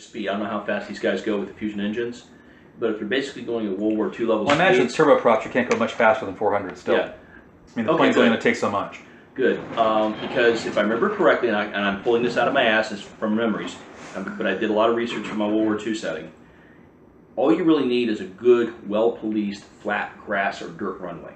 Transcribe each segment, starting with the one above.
speed. I don't know how fast these guys go with the Fusion engines, but if they're basically going at World War II level Well, I imagine speeds, turboprops, you can't go much faster than 400 still. yeah. I mean, the plane's only going to take so much. Good, because if I remember correctly, and I'm pulling this out of my ass is from memories, but I did a lot of research for my World War II setting. All you really need is a good, well-policed, flat grass or dirt runway.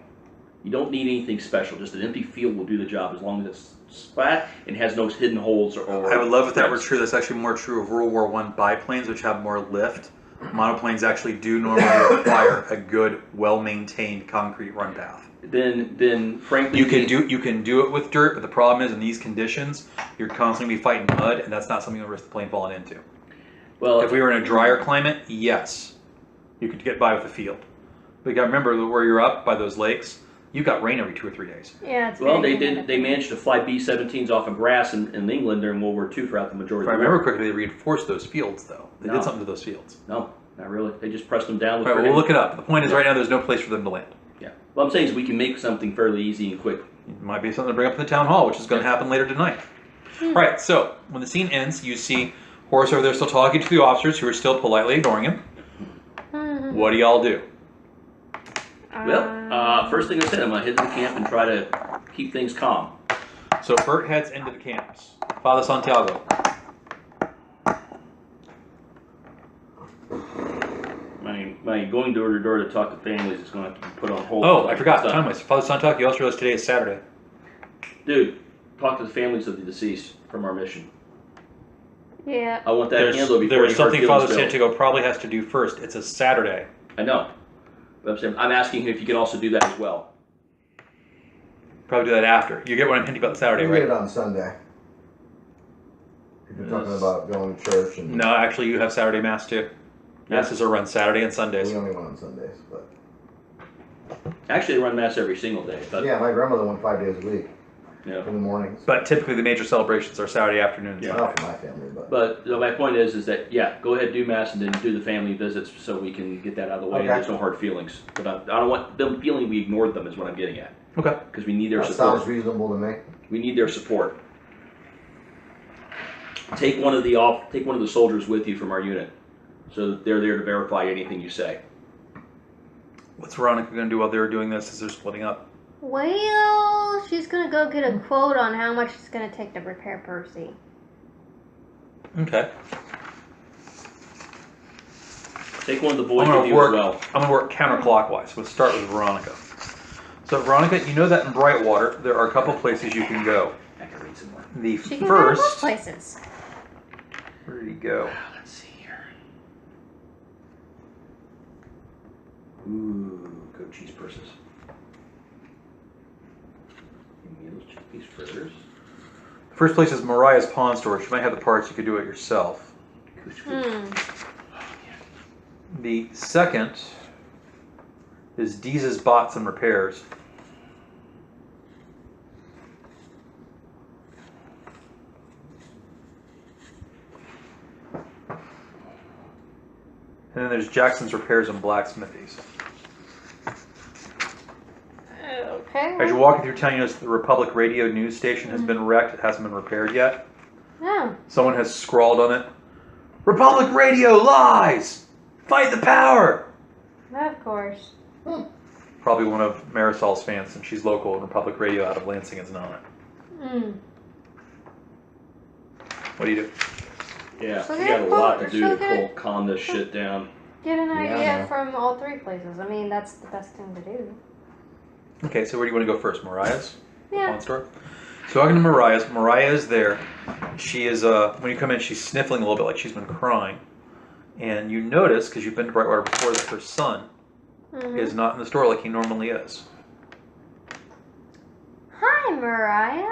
You don't need anything special. Just an empty field will do the job as long as it's flat and has no hidden holes or I would love if that were true. That's actually more true of World War I biplanes, which have more lift. Monoplanes actually do normally require a good, well-maintained concrete run path. Then frankly, you can do it with dirt, but the problem is in these conditions, you're constantly fighting mud, and that's not something you'll risk the plane falling into. Well, if we were in a drier climate, yes, you could get by with the field. But you got to remember where you're up by those lakes. You got rain every 2 or 3 days. Yeah, it's well, they managed to fly B-17s off of grass in England during World War II throughout the majority If of I the war. remember correctly, they reinforced those fields, though. They did something to those fields. No, not really. They just pressed them down with All right, we'll look it up. The point is right now there's no place for them to land. Yeah. What I'm saying is we can make something fairly easy and quick. It might be something to bring up in the town hall, which is going to happen later tonight. All right, so when the scene ends, you see Horace over there still talking to the officers who are still politely ignoring him. What do y'all do? Well, first thing I said, I'm going to head to the camp and try to keep things calm. So Bert heads into the camps. Father Santiago. My going door to door to talk to families is going to have to be put on hold. Oh, I forgot. Time waste. Father Santiago, you also realized today is Saturday. Dude, talk to the families of the deceased from our mission. Yeah. I want that handled before There's something Father Santiago Santiago probably has to do first. It's a Saturday. I know. But I'm asking him if you can also do that as well. Probably do that after. You get what I'm hinting about Saturday, You right? get it on Sunday. If you're talking about going to church and... No, actually, you have Saturday Mass too. Masses are run Saturday and Sundays. We only went on Sundays, but... Actually, they run Mass every single day. But Yeah, my grandmother went 5 days a week. Yeah. In the mornings. But typically the major celebrations are Saturday afternoons. Yeah. Not for my family, but... But my point is that, yeah, go ahead, do Mass, and then do the family visits so we can get that out of the way. Okay. And there's no hard feelings. But I don't want them feeling we ignored them is what I'm getting at. Okay. Because we need their That support. sounds reasonable to me. We need their support. Take one of the soldiers with you from our unit, so that they're there to verify anything you say. What's Veronica going to do while they're doing this as they're splitting up? Well, she's gonna go get a quote on how much it's gonna take to repair Percy. Okay. Take one of the boys with you as well. I'm going to work counterclockwise. We'll start with Veronica. So Veronica, you know that in Brightwater there are a couple places you can go. I can read some more. The She can go to both first... places. Where did he go? Let's see here. Ooh, goat cheese purses. Give me those cheese fritters. The first place is Mariah's Pawn Store. She might have the parts. You could do it yourself. The second is Deeze's Bots and Repairs. And then there's Jackson's Repairs and Blacksmithies. Okay. As you're walking through town, you notice the Republic Radio news station has been wrecked. It hasn't been repaired yet. Oh. Someone has scrawled on it, Republic Radio lies! Fight the power! Of course. Probably one of Marisol's fans, since she's local and Republic Radio out of Lansing is not. What do you do? Yeah, So we get got a a lot quote, to do so to get- calm this shit down. Get an idea Yeah. from all three places. I mean, that's the best thing to do. Okay, so where do you want to go first? Mariah's? Yeah. Pawn store? So walking to Mariah's. Mariah is there. She is, when you come in, she's sniffling a little bit like she's been crying. And you notice, because you've been to Brightwater before, that her son is not in the store like he normally is. Hi, Mariah.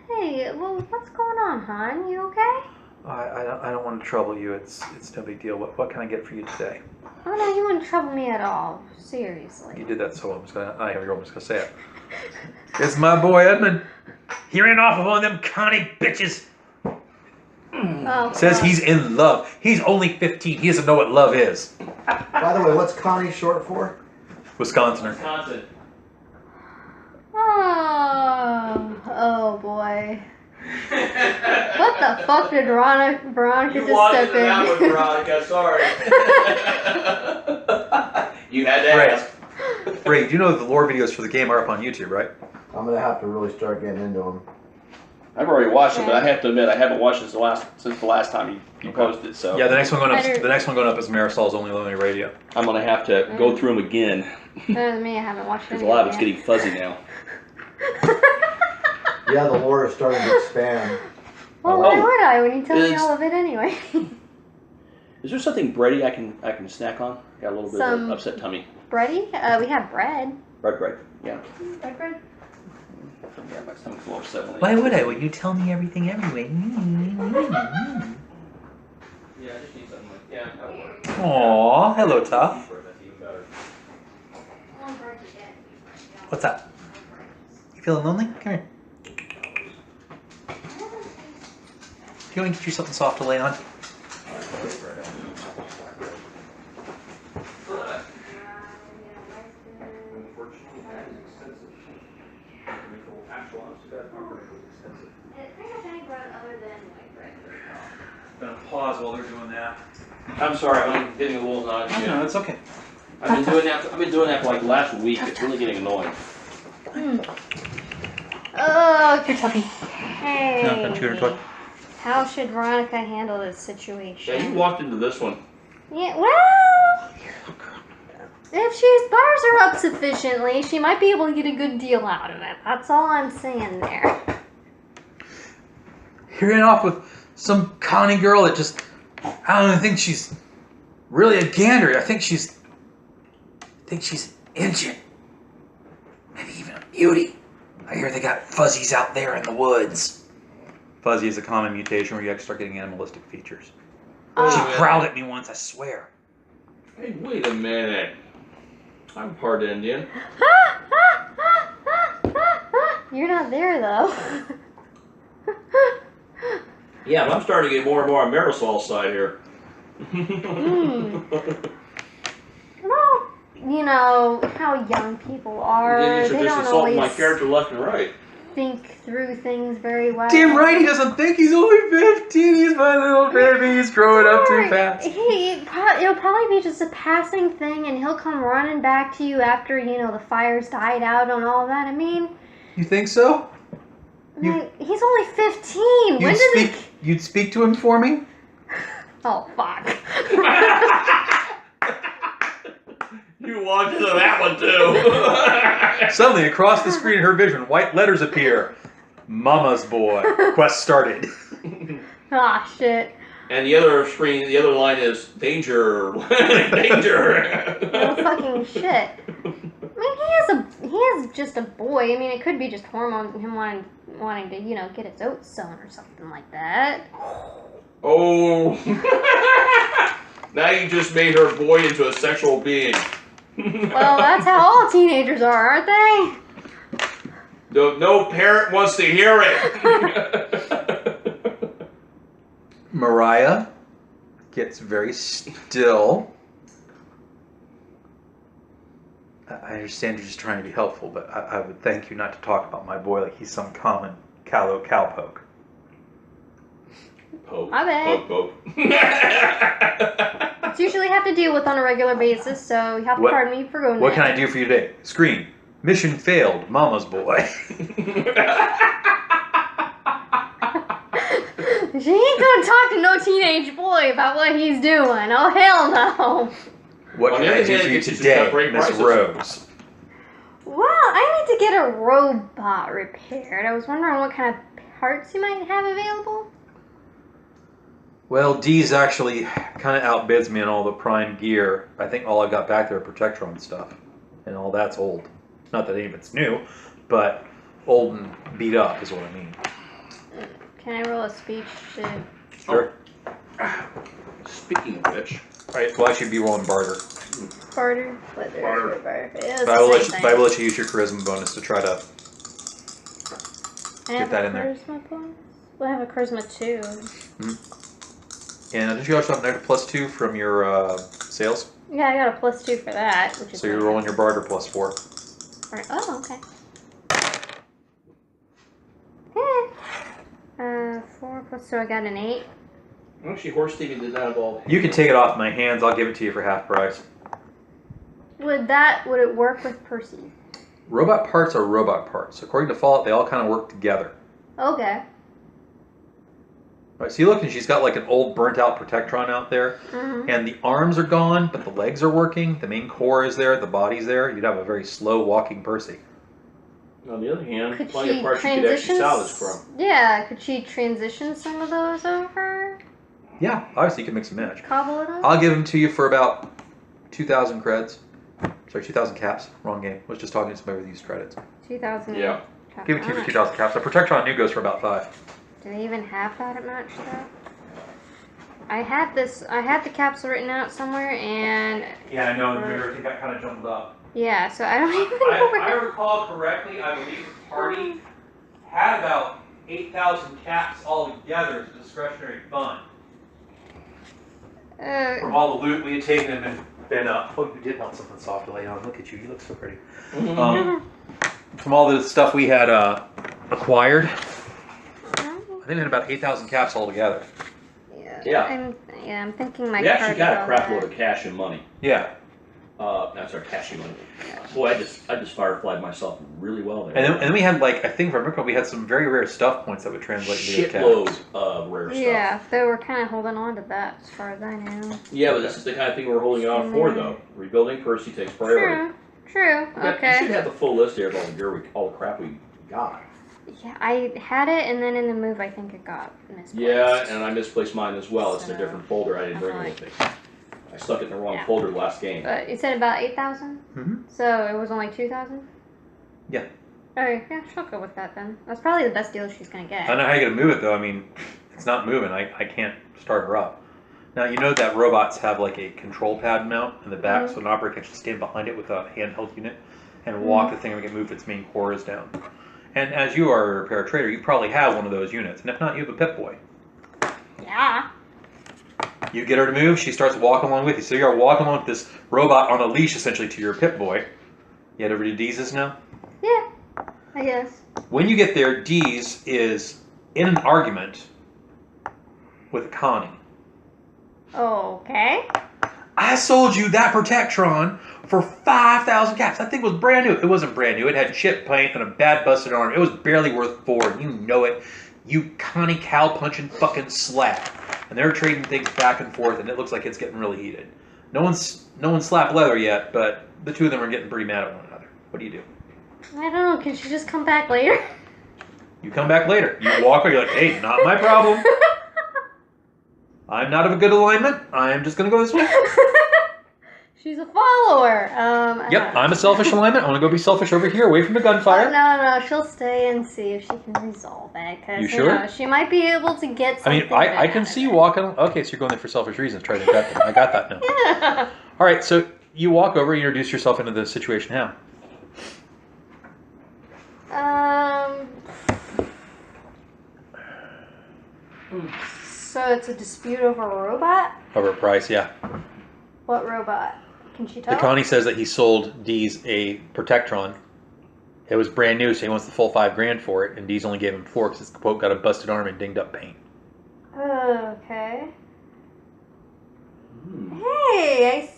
Hey, well, what's going on, hon? You okay? I don't want to trouble you. It's no big deal. What can I get for you today? Oh no, you wouldn't trouble me at all. Seriously. You did that, so I'm just gonna say it. It's my boy Edmund. He ran off with one of them Connie bitches. Oh, Says he's in love. He's only 15. He doesn't know what love is. By the way, what's Connie short for? Wisconsin. Wisconsin. Oh boy. What the fuck did Veronica You just walked step into that one, in? Veronica. Sorry. You had to Right. ask. Ray, you know the lore videos for the game are up on YouTube, right? I'm gonna have to really start getting into them. I've already watched it, but I have to admit I haven't watched it since the last time you Okay. posted. So Yeah, the next one going up. Better- The next one going up is Marisol's Only Lonely Radio. I'm gonna have to go through them again Better than me, I haven't watched because any a lot of of it's it getting fuzzy now. Yeah, the lore is starting to expand. Well, why Oh, would I when you tell me is- all of it anyway? Is there something bready I can snack on? Got a little bit of Some- an upset tummy. Bready? We have bread. Bread. Yeah. Bread. Yeah, my stomach's a little upset. Why would I when you tell me everything anyway? Yeah, I just need something like that'll work. Aww, hello, Tough. That's even better. What's up? You feeling lonely? Come here. If you want to get you something soft to lay on. Unfortunately, that is expensive. Actual honest to God, our bread was expensive. Gonna pause while they're doing that. I'm sorry, I'm getting a little nauseous. No, it's okay. I've been doing that for like the last week. It's really getting annoying. Oh, your tummy. Hey. No, don't chew her toy. How should Veronica handle this situation? Yeah, you walked into this one. Yeah, well, if she butters her up sufficiently, she might be able to get a good deal out of it. That's all I'm saying there. You're in off with some Connie girl that just, I don't even think she's really a gander. I think she's ancient. Maybe even a beauty. I hear they got fuzzies out there in the woods. Fuzzy is a common mutation where you actually start getting animalistic features. She Oh. growled at me once, I swear. Hey, wait a minute. I'm part Indian. You're not there, though. Yeah, but I'm starting to get more and more on Marisol's side here. Well, you know how young people are. Idiots They are just don't insulting my always character left and right. think through things very well. Damn right he doesn't think he's only 15. He's my little baby. He's growing up too Sorry. fast. It'll probably be just a passing thing, and he'll come running back to you after, the fire's died out and all that. I mean, You think so? he's only 15. When did You'd speak to him for me? Oh, fuck. You walked into that one too. Suddenly, across the screen in her vision, white letters appear. Mama's boy. Quest started. Ah, shit. And the other line is danger, danger. No fucking shit. I mean, he is just a boy. I mean, it could be just hormones and him wanting to, get his oats sown or something like that. Oh. Now you just made her boy into a sexual being. Well, that's how all teenagers are, aren't they? No parent wants to hear it. Mariah gets very still. I understand you're just trying to be helpful, but I would thank you not to talk about my boy like he's some common callow cowpoke. Poke. My bad. Poke. It's usually have to deal with on a regular basis, so you have to What- pardon me for going What there. can I do for you today? Scream. Mission failed. Mama's boy. She ain't gonna talk to no teenage boy about what he's doing. Oh, hell no. What On can the I other do hand, for it you gets you some today, great Miss prices. Rose? Well, I need to get a robot repaired. I was wondering what kind of parts you might have available. Well, Dee's actually kind of outbids me on all the prime gear. I think all I got back there are Protectron stuff. And all that's old. Not that any of it's new, but old and beat up is what I mean. Can I roll a speech to... Sure. Speaking of which, Alright, we'll actually be rolling barter. Barter? Barter. Yeah, it's But I the will, same let you, thing. but I will let you use your charisma bonus to try to... I have that a in there. charisma bonus? Well, I have a charisma 2. And did you also have another +2 from your sales? Yeah, I got a +2 for that, which is So you're nice. rolling your barter +4. Alright. Oh, okay. So I got an 8. Actually, horse thieving did not involve. You can take it off my hands. I'll give it to you for half price. Would it work with Percy? Robot parts are robot parts. According to Fallout, they all kind of work together. Okay. Right, so you look and she's got like an old burnt out Protectron out there, and the arms are gone, but the legs are working, the main core is there, the body's there. You'd have a very slow walking Percy. On the other hand, Could plenty she of parts you could actually salvage from. Yeah, could she transition some of those over? Yeah, obviously you can mix and match. Cobble it up? I'll give them to you for about 2,000 creds. Sorry, 2,000 caps. Wrong game. I was just talking to somebody with these credits. 2,000. Yeah. Give it to you for 2,000 caps. The Protectron new goes for about 5. Do they even have that at match though? I had the capsule written out somewhere, and Yeah, I know. Everything got kind of jumbled up. yeah, so I don't even know where. I recall correctly, I believe the party had about 8,000 caps all together as a discretionary fund. From all the loot we had taken and been oh, you did melt something soft to lay on. Look at you. You look so pretty. From all the stuff we had acquired, I think we had about 8,000 caps all together. Yeah. I'm thinking my We actually card got is a all crap that. load of cash and money. Yeah. That's our cash and money. Boy, I just fireflied myself really well there. And then we had like, I think if I remember, we had some very rare stuff points that would translate into shitload caps. of rare stuff. Yeah, they were kind of holding on to that as far as I know. Yeah, but this is the kind of thing we're holding on for, though. Rebuilding Percy takes priority. True. You should Okay. have the full list here of all the gear, all the crap we got. Yeah, I had it, and then in the move, I think it got misplaced. Yeah, and I misplaced mine as well. It's in a So, different folder. I didn't bring it with me. I stuck it in the wrong folder last game. But you said about 8,000? So it was only 2,000? Yeah. Alright, yeah, she'll go with that then. That's probably the best deal she's gonna I get. don't know how you're going to move it, though. I mean, it's not moving. I can't start her up. Now, you know that robots have like a control pad mount in the back, so an operator can just stand behind it with a handheld unit and walk the thing and make it move its main core is down. And as you are a repair trader, you probably have one of those units. And if not, you have a Pip-Boy. Yeah. You get her to move, she starts walking along with you. So you're walking along with this robot on a leash, essentially, to your Pip-Boy. You head over to Deeze's now? Yeah, I guess. When you get there, Deeze is in an argument with Connie. Okay. I sold you that Protectron for 5,000 caps. That thing was brand new. It wasn't brand new. It had chip paint and a bad busted arm. It was barely worth 4, and you know it. You Connie cow-punching fucking slap. And they're trading things back and forth, and it looks like it's getting really heated. No one's slapped leather yet, but the two of them are getting pretty mad at one another. What do you do? I don't know, can she just come back later? You come back later. You walk over, you're like, hey, not my problem. I'm not of a good alignment. I'm just going to go this way. She's a follower. Yep, I'm a selfish alignment. I want to go be selfish over here, away from the gunfire. No, she'll stay and see if she can resolve it. Cause, You sure? know, she might be able to get I something. mean, I can see you walking. Okay, so you're going there for selfish reasons. Try to cut them. I got that now. Yeah. All right, so you walk over, you introduce yourself into the situation. How? So it's a dispute over a robot? Over a price, yeah. What robot? Can she tell? The Connie says that he sold Deeze a Protectron. It was brand new, so he wants the full $5,000 for it, and Deeze only gave him 4 because his quote got a busted arm and dinged up paint. Okay. Hey,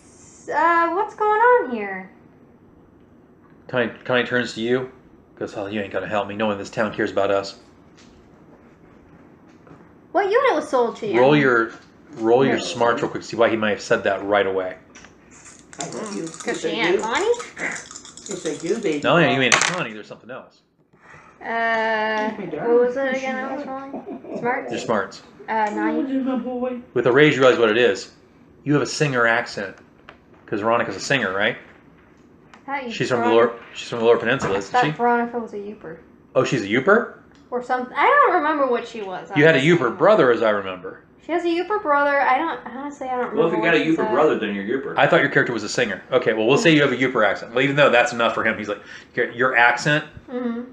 what's going on here? Connie turns to you, goes, "Oh, you ain't gonna help me. No one in this town cares about us." What unit was sold to you? Roll your smarts real quick. See why he might have said that right away. Because she ain't Connie? Yes, I do, baby. No, you ain't Connie. There's something else. What was it again I was wrong? Smarts? Your smarts. 9. My boy. With a raise, you realize what it is. You have a singer accent, because Veronica's a singer, right? She's from the Lower Peninsula, isn't she? Veronica was a Youper. Oh, she's a Youper? Or something. I don't remember what she was. You had a Youper brother, as I remember. She has a Youper brother. Honestly, I don't remember. Well, if you got a what he Youper said. brother, then you're Youper. I thought your character was a singer. Okay, well, we'll say you have a Youper accent. Well, even though that's enough for him, he's like, your accent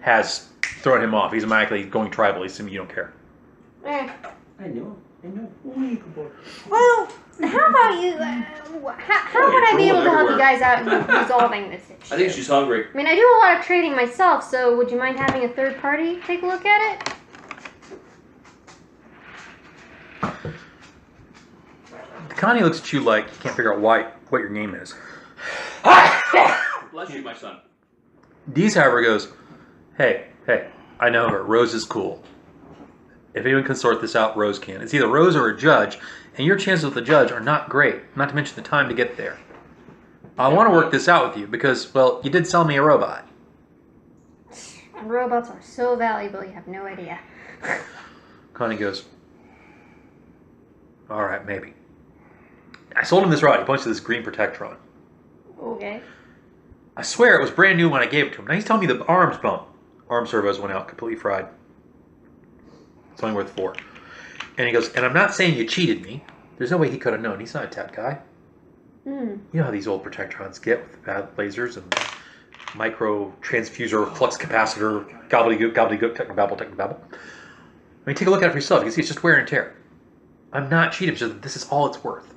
has thrown him off. He's automatically going tribal. He's assuming you don't care. I know. Oh, you good boy. Well, how about you? How would I be able to help you guys out in resolving this issue? I think she's hungry. I mean, I do a lot of trading myself, so would you mind having a third party take a look at it? Connie looks at you like you can't figure out what your name is. Bless you, my son. Dees, however, goes, hey, I know her. Rose is cool. If anyone can sort this out, Rose can. It's either Rose or a judge, and your chances with the judge are not great, not to mention the time to get there. I want to work this out with you because, well, you did sell me a robot. And robots are so valuable, you have no idea. Connie goes, all right, maybe. I sold him this rod. He points to this green Protectron. Okay. I swear it was brand new when I gave it to him. Now he's telling me the arms bump. Arm servos went out, completely fried. It's only worth 4. And he goes, and I'm not saying you cheated me. There's no way he could have known. He's not a tech guy. You know how these old Protectrons get with bad lasers and micro transfuser, flux capacitor, gobbledygook, technobabble. I mean, take a look at it for yourself. You can see it's just wear and tear. I'm not cheating. It's just, this is all it's worth.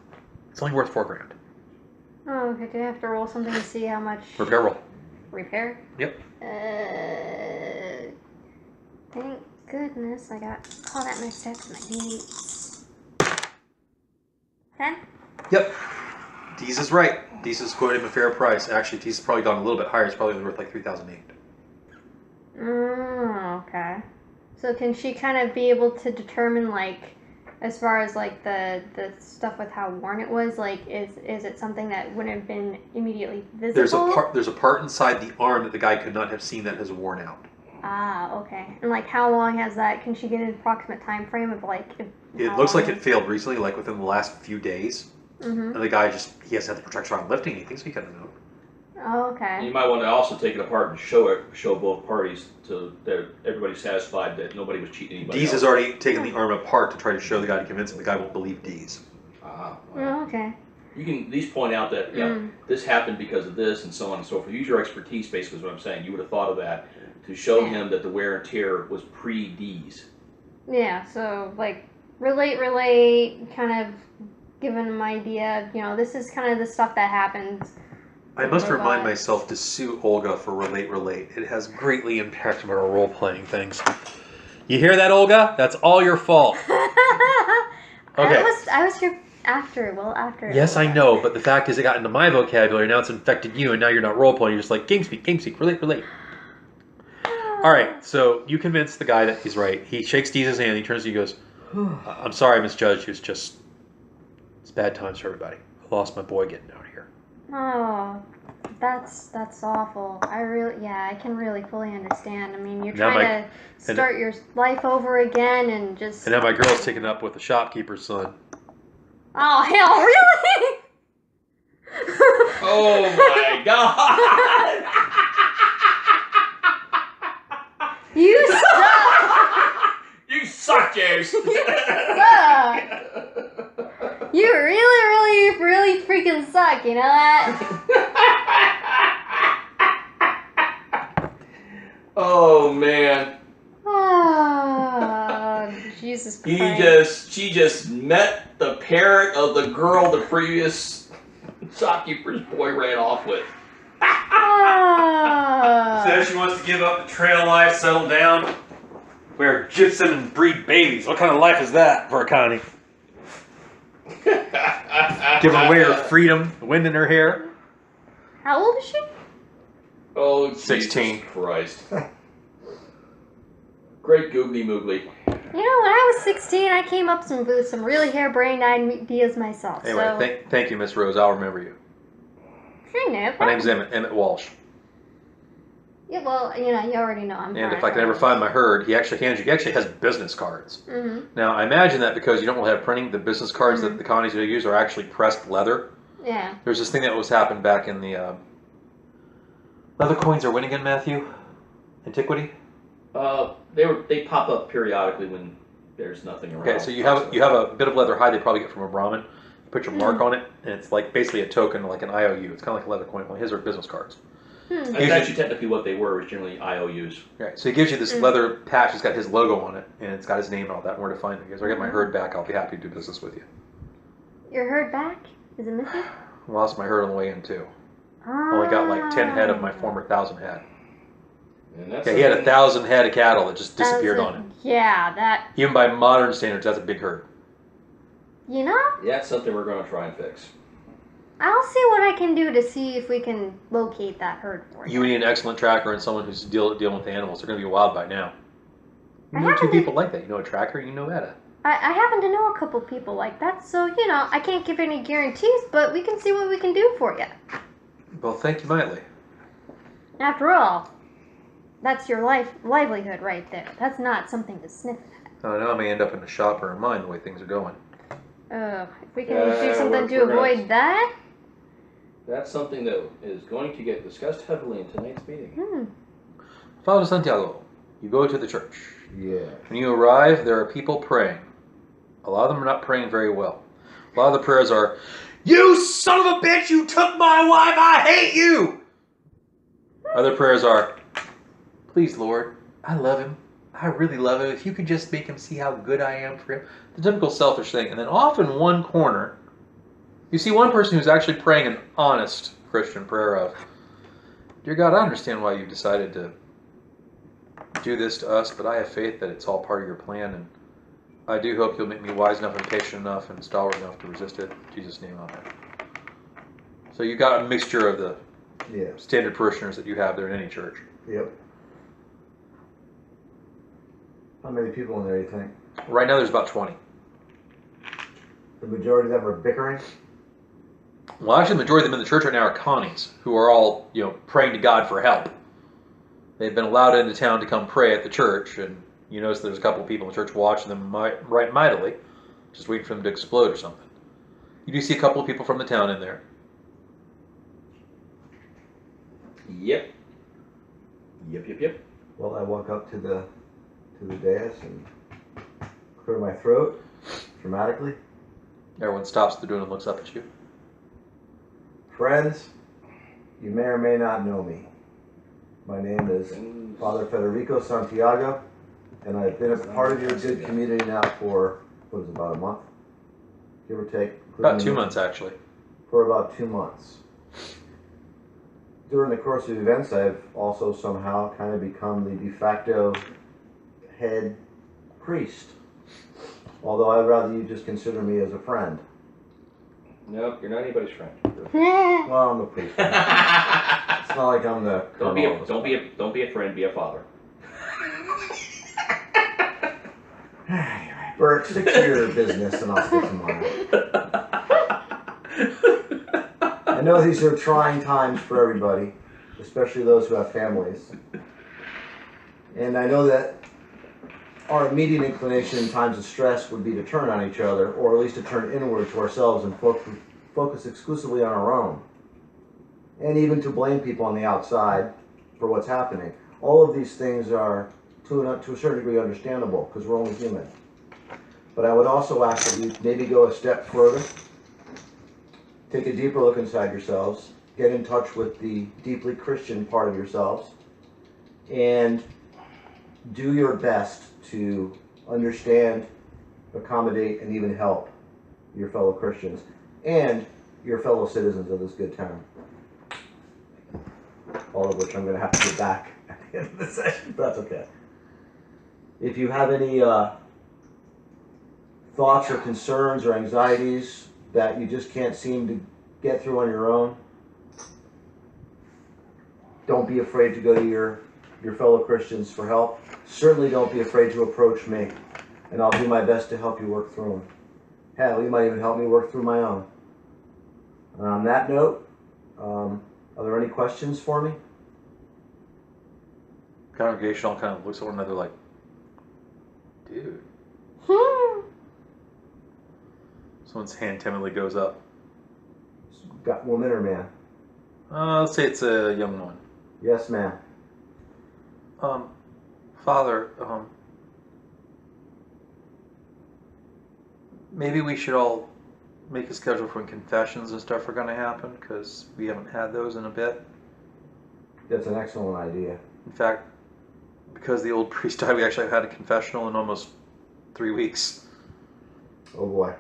It's only worth $4,000. Oh, okay. Do I have to roll something to see how much? Repair roll. Repair? Yep. Thank goodness I got all that mixed up in my notes. 10? Yep. Dees is right. Dees is quoting him a fair price. Actually, Dees has probably gone a little bit higher. It's probably only worth like $3,800. Okay. So can she kind of be able to determine, like, as far as like the stuff with how worn it was, like is it something that wouldn't have been immediately visible? There's a part inside the arm that the guy could not have seen that has worn out. Ah, okay. And like how long has that? Can she get an approximate time frame of like? It looks like it failed recently, like within the last few days. Mm-hmm. And the guy he hasn't had the protector on lifting anything, so he couldn't have known. Oh, okay. You might want to also take it apart and show both parties so that everybody's satisfied that nobody was cheating anybody Dees else. has already taken the arm apart to try to show the guy to convince him the guy won't believe Dees. Well, Oh, okay. you can at least point out that this happened because of this and so on and so forth. Use your expertise, basically, is what I'm saying. You would have thought of that to show him that the wear and tear was pre-D's. Yeah. So like relate, kind of giving them an idea. You know, this is kind of the stuff that happens. I must remind myself to sue Olga for relate. It has greatly impacted our role-playing things. You hear that, Olga? That's all your fault. Okay. I was here after. Well, after. Yes, I know, but the fact is it got into my vocabulary, now it's infected you, and now you're not role-playing. You're just like, game speak, relate. All right, so you convince the guy that he's right. He shakes Dee's hand, he turns to you and goes, I'm sorry, Miss Judge, it's bad times for everybody. I lost my boy getting out here. Oh, that's awful. I can really fully understand. I mean, you're Now trying to start your life over again and just. And now my girl's taken up with the shopkeeper's son. Oh hell, really? Oh my God! You suck. You suck, James. You suck. You really freaking suck. You know that? Oh man. Oh, Jesus Christ. She just met the parent of the girl the previous shopkeeper's boy ran off with. Oh. Says she wants to give up the trail life, settle down, wear gypsum and breed babies. What kind of life is that for a Connie? Give her away her freedom, the wind in her hair. How old is she? Oh, 16. Jesus Christ. Great googly moogly. You know, when I was 16, I came up with some really harebrained ideas myself. Anyway, thank you, Miss Rose. I'll remember you. Sure, no My problem. name's Emmett Walsh. Yeah, well, you know, you already know I'm. And if I can ever find my herd, he actually has business cards. Mm-hmm. Now, I imagine that because you don't really have printing, the business cards that the Connies will use are actually pressed leather. Yeah. There's this thing that was happened back in the leather coins are when again, Matthew? Antiquity? They pop up periodically when there's nothing around. Okay, so you have a bit of leather hide they probably get from a Brahmin. You put your mark on it, and it's like basically a token, like an IOU. It's kind of like a leather coin. Well, his are business cards. That's actually technically what they were, was generally IOUs. Right, so he gives you this leather patch. It's got his logo on it, and it's got his name and all that, and where to find it. He goes, I get my herd back, I'll be happy to do business with you. Your herd back? Is it missing? I lost my herd on the way in, too. Only got like 10 head of my former 1,000 head. And that's Yeah, he had 1,000 head of cattle that just disappeared on him. Yeah, that. Even by modern standards, that's a big herd. You know? Yeah, it's something we're going to try and fix. I'll see what I can do to see if we can locate that herd for you. You need an excellent tracker and someone who's dealing with the animals. They're going to be wild by now. You I know two happen to- people like that. You know a tracker, you know Etta. I happen to know a couple people like that, so, you know, I can't give any guarantees, but we can see what we can do for you. Well, thank you mightily. After all, that's your livelihood right there. That's not something to sniff at. I know I may end up in a shop or a mine the way things are going. If we can do something we're to gonna- avoid that. That's something that is going to get discussed heavily in tonight's meeting. Father Santiago, you go to the church. Yeah. When you arrive, there are people praying. A lot of them are not praying very well. A lot of the prayers are, "You son of a bitch, you took my wife, I hate you!" Other prayers are, "Please, Lord, I love him. I really love him. If you could just make him see how good I am for him." The typical selfish thing. And then off in one corner, you see one person who's actually praying an honest Christian prayer of, "Dear God, I understand why you decided to do this to us, but I have faith that it's all part of your plan, and I do hope you'll make me wise enough and patient enough and stalwart enough to resist it. In Jesus' name, amen." So you got a mixture of the Yeah. standard parishioners that you have there in any church. Yep. How many people in there, you think? Right now there's about 20. The majority of them are bickering? Well, actually the majority of them in the church right now are Connies, who are all, praying to God for help. They've been allowed into town to come pray at the church, and you notice there's a couple of people in the church watching them right mightily, just waiting for them to explode or something. You do see a couple of people from the town in there. Yep. Yep. Well, I walk up to the dais and clear my throat dramatically. Everyone stops what they're doing and looks up at you. Friends, you may or may not know me. My name is Father Federico Santiago, and I've been a part of your good community now for, what is it, about a month? Give or take. About 2 months, actually. For about 2 months. During the course of events, I've also somehow kind of become the de facto head priest. Although I'd rather you just consider me as a friend. Nope, you're not anybody's friend. Well, I'm a priest. It's not like I'm the Don't colonel. be a friend, be a father. Anyway, Bert, stick to your business and I'll stick to mine. I know these are trying times for everybody, especially those who have families. And I know that our immediate inclination in times of stress would be to turn on each other, or at least to turn inward to ourselves and focus exclusively on our own. And even to blame people on the outside for what's happening. All of these things are, to a certain degree, understandable, because we're only human. But I would also ask that you maybe go a step further. Take a deeper look inside yourselves. Get in touch with the deeply Christian part of yourselves. And do your best to understand, accommodate, and even help your fellow Christians and your fellow citizens of this good town. All of which I'm going to have to get back at the end of the session, but that's okay. If you have any thoughts or concerns or anxieties that you just can't seem to get through on your own, don't be afraid to go to your fellow Christians for help. Certainly don't be afraid to approach me, and I'll do my best to help you work through them. Hell, you might even help me work through my own. And on that note, are there any questions for me? Congregation all kind of looks at one another like, dude. Someone's hand timidly goes up. Got woman or man? Let's say it's a young one. Yes, ma'am. Father, maybe we should all make a schedule for when confessions and stuff are going to happen, because we haven't had those in a bit. That's an excellent idea. In fact, because the old priest died, we actually haven't had a confessional in almost 3 weeks. Oh boy.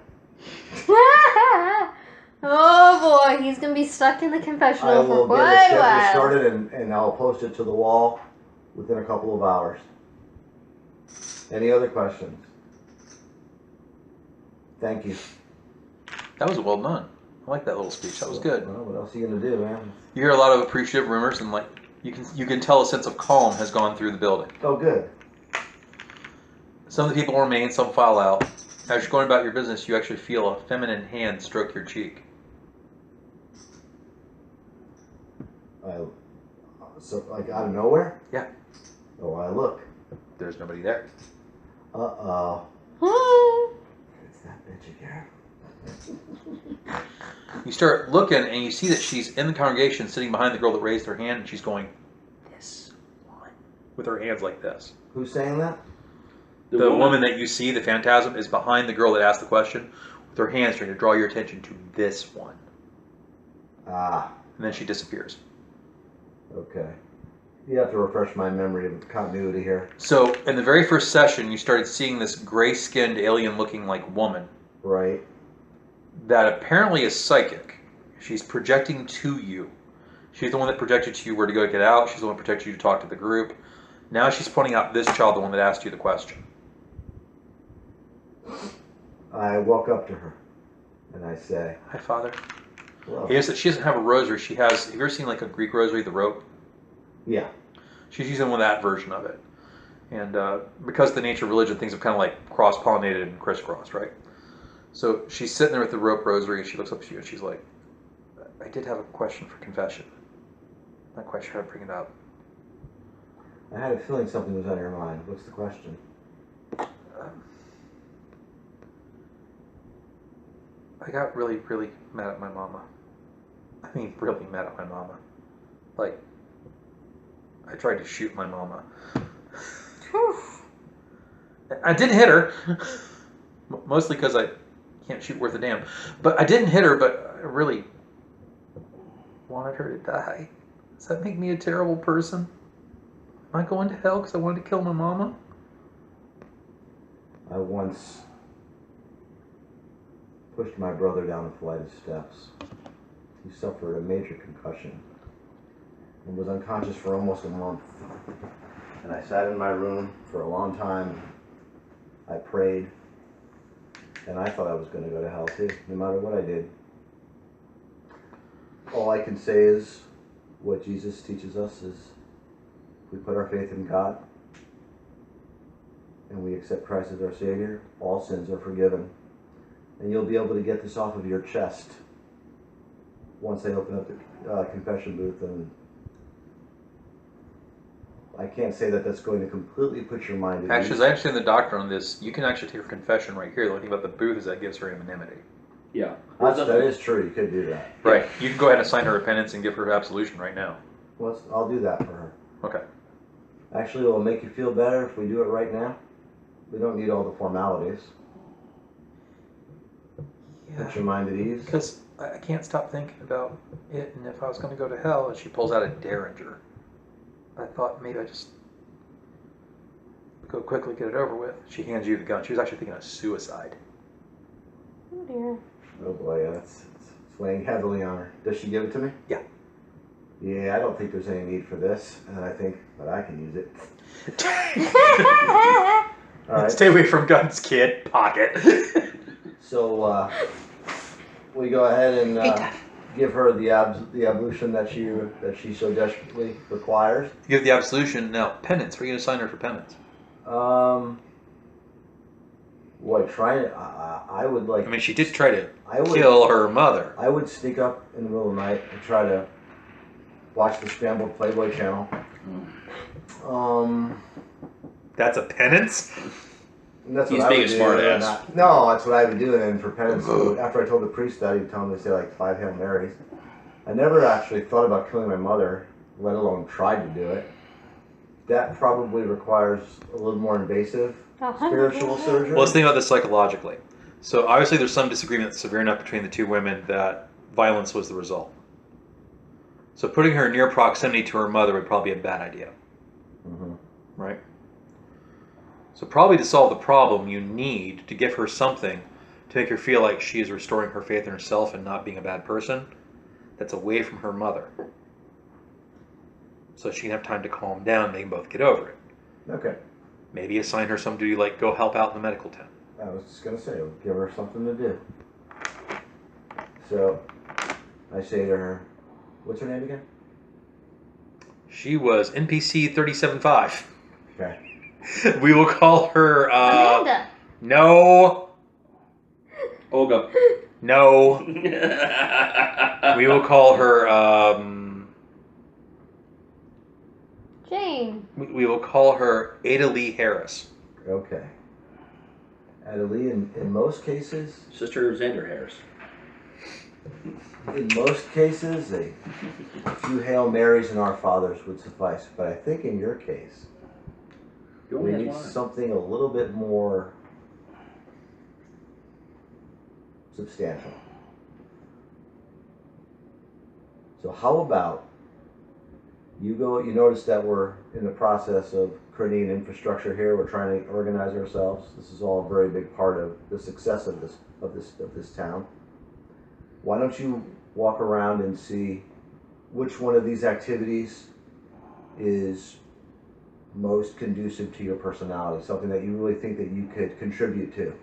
Oh boy, he's gonna be stuck in the I confessional for will get a quite a schedule while. started and I'll post it to the wall within a couple of hours. Any other questions? Thank you. That was well done. I like that little speech. That was good. Well, what else are you gonna do, man? You hear a lot of appreciative rumors, and like you can tell a sense of calm has gone through the building. Oh, good. Some of the people remain, some file out. As you're going about your business, you actually feel a feminine hand stroke your cheek. So, like, out of nowhere? Yeah. Oh, I look. There's nobody there. Uh-oh. It's that bitch again. You start looking, and you see that she's in the congregation, sitting behind the girl that raised her hand, and she's going, "This one," with her hands like this. Who's saying that? The woman that you see, the phantasm, is behind the girl that asked the question, with her hands trying to draw your attention to this one. Ah, And then she disappears. okay. You have to refresh my memory of the continuity here. So, in the very first session, you started seeing this gray-skinned, alien-looking like woman Right. that apparently is psychic. She's projecting to you. She's the one that projected to you where to go get out. She's the one that projected you to talk to the group. Now she's pointing out this child, the one that asked you the question. I walk up to her and I say, Hi, Father. hello. Here's that she doesn't have a rosary. She has, have you ever seen like a Greek rosary, the rope? Yeah. She's using that version of it. And because of the nature of religion, things have kind of like cross-pollinated and crisscrossed, right? So she's sitting there with the rope rosary, and she looks up to you, and she's like, I did have a question for confession. Not quite sure how to bring it up. I had a feeling something was on your mind. What's the question? I got really, really mad at my mama. I mean, really mad at my mama. Like, I tried to shoot my mama. I didn't hit her. Mostly because I can't shoot worth a damn. But I didn't hit her, but I really wanted her to die. Does that make me a terrible person? Am I going to hell because I wanted to kill my mama? I once pushed my brother down a flight of steps. He suffered a major concussion and was unconscious for almost a month. And I sat in my room for a long time. I prayed. And I thought I was going to go to hell too, no matter what I did. All I can say is what Jesus teaches us is we put our faith in God and we accept Christ as our Savior, all sins are forgiven. And you'll be able to get this off of your chest once they open up the confession booth. And I can't say that that's going to completely put your mind at Actually, ease. as I understand the doctrine on this, you can actually take her confession right here. The only thing about the booth is that gives her anonymity. Yeah. That is true, you could do that. Right. You can go ahead and sign her repentance and give her absolution right now. Well, I'll do that for her. Okay. Actually, it'll make you feel better if we do it right now. We don't need all the formalities. Put your mind at ease. Because I can't stop thinking about it, and if I was going to go to hell, and she pulls out a Derringer, I thought maybe I just go quickly get it over with. She hands you the gun. She was actually thinking of suicide. Oh dear. Oh boy, yeah, it's weighing heavily on her. Does she give it to me? Yeah. Yeah, I don't think there's any need for this, and I think that I can use it. All right. Stay away from guns, kid. Pocket. So we go ahead and give her the ablution that she so desperately requires. You give the absolution. Now, penance. Where are you going to sign her for penance? What, trying to, I would like... I mean, she did try to I would, kill her mother. I would sneak up in the middle of the night and try to watch the scrambled Playboy channel. That's a penance? That's He's what being I would a smart do. ass. No, that's what I would do. And for penance, after I told the priest that, he'd tell me to say like 5 Hail Marys. I never actually thought about killing my mother, let alone tried to do it. That probably requires a little more invasive spiritual surgery. Well, let's think about this psychologically. So obviously there's some disagreement that's severe enough between the two women that violence was the result. So putting her in near proximity to her mother would probably be a bad idea. Mm-hmm. Right? So probably to solve the problem, you need to give her something to make her feel like she is restoring her faith in herself and not being a bad person that's away from her mother. So she can have time to calm down and they can both get over it. Okay. Maybe assign her some duty like go help out in the medical tent. I was just going to say, give her something to do. So I say to her, what's her name again? She was NPC 37.5. Okay. We will call her. Amanda. No. Olga. No. We will call her. Jane. We will call her Ada Lee Harris. Okay. Adelie, in most cases, Sister Xander Harris. in most cases, a few Hail Marys and Our Fathers would suffice. But I think in your case, You we only need have one. something a little bit more substantial. So how about you notice that we're in the process of creating infrastructure here. We're trying to organize ourselves. This is all a very big part of the success of this town. Why don't you walk around and see which one of these activities is most conducive to your personality, something that you really think that you could contribute to.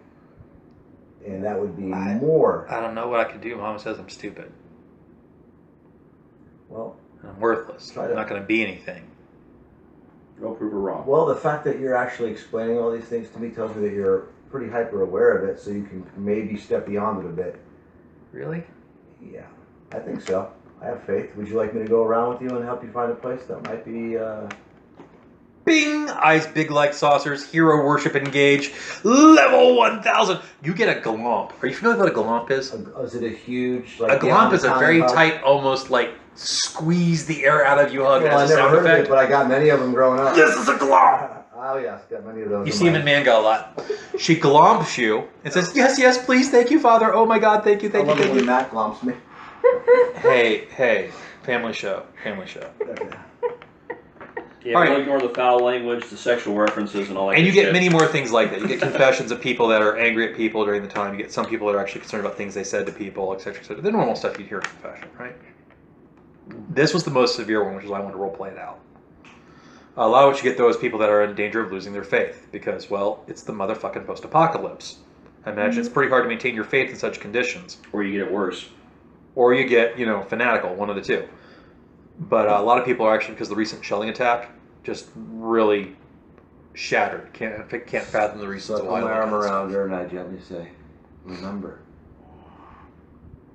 And that would be more. I don't know what I can do. Mama says I'm stupid. Well, I'm worthless. I'm not going to be anything. Go prove her wrong. Well, the fact that you're actually explaining all these things to me tells me that you're pretty hyper aware of it, so you can maybe step beyond it a bit. Really? Yeah, I think so. I have faith. Would you like me to go around with you and help you find a place that might be, Bing! Eyes big like saucers. Hero worship engage. Level 1000. You get a glomp. Are you familiar with what a glomp is? is it a huge, A like... glomp is a very hug? tight, almost like squeeze the air out of you hug. Well, I as a never sound heard of effect. it, but I got many of them growing up. This is a glomp. Oh, yes, got many of those. You see him in Manga a lot. She glomps you and says, yes, yes, please, thank you, Father. Oh my God, thank you, I thank you, love it thank when you. Matt glomps me. Hey, family show. Okay. Yeah, All right. we'll ignore the foul language, the sexual references, and all that And you good get shit. many more things like that. You get confessions of people that are angry at people during the time. You get some people that are actually concerned about things they said to people, etc., etc. The normal stuff you'd hear in confession, right? This was the most severe one, which is why I wanted to role play it out. A lot of what you get, though, is people that are in danger of losing their faith because, well, it's the motherfucking post-apocalypse. I imagine it's pretty hard to maintain your faith in such conditions. Or you get it worse. Or you get, fanatical, one of the two. But a lot of people are actually, because of the recent shelling attack, just really shattered. Can't fathom the reasons So I why. put my arm like this. around her and I gently say, remember,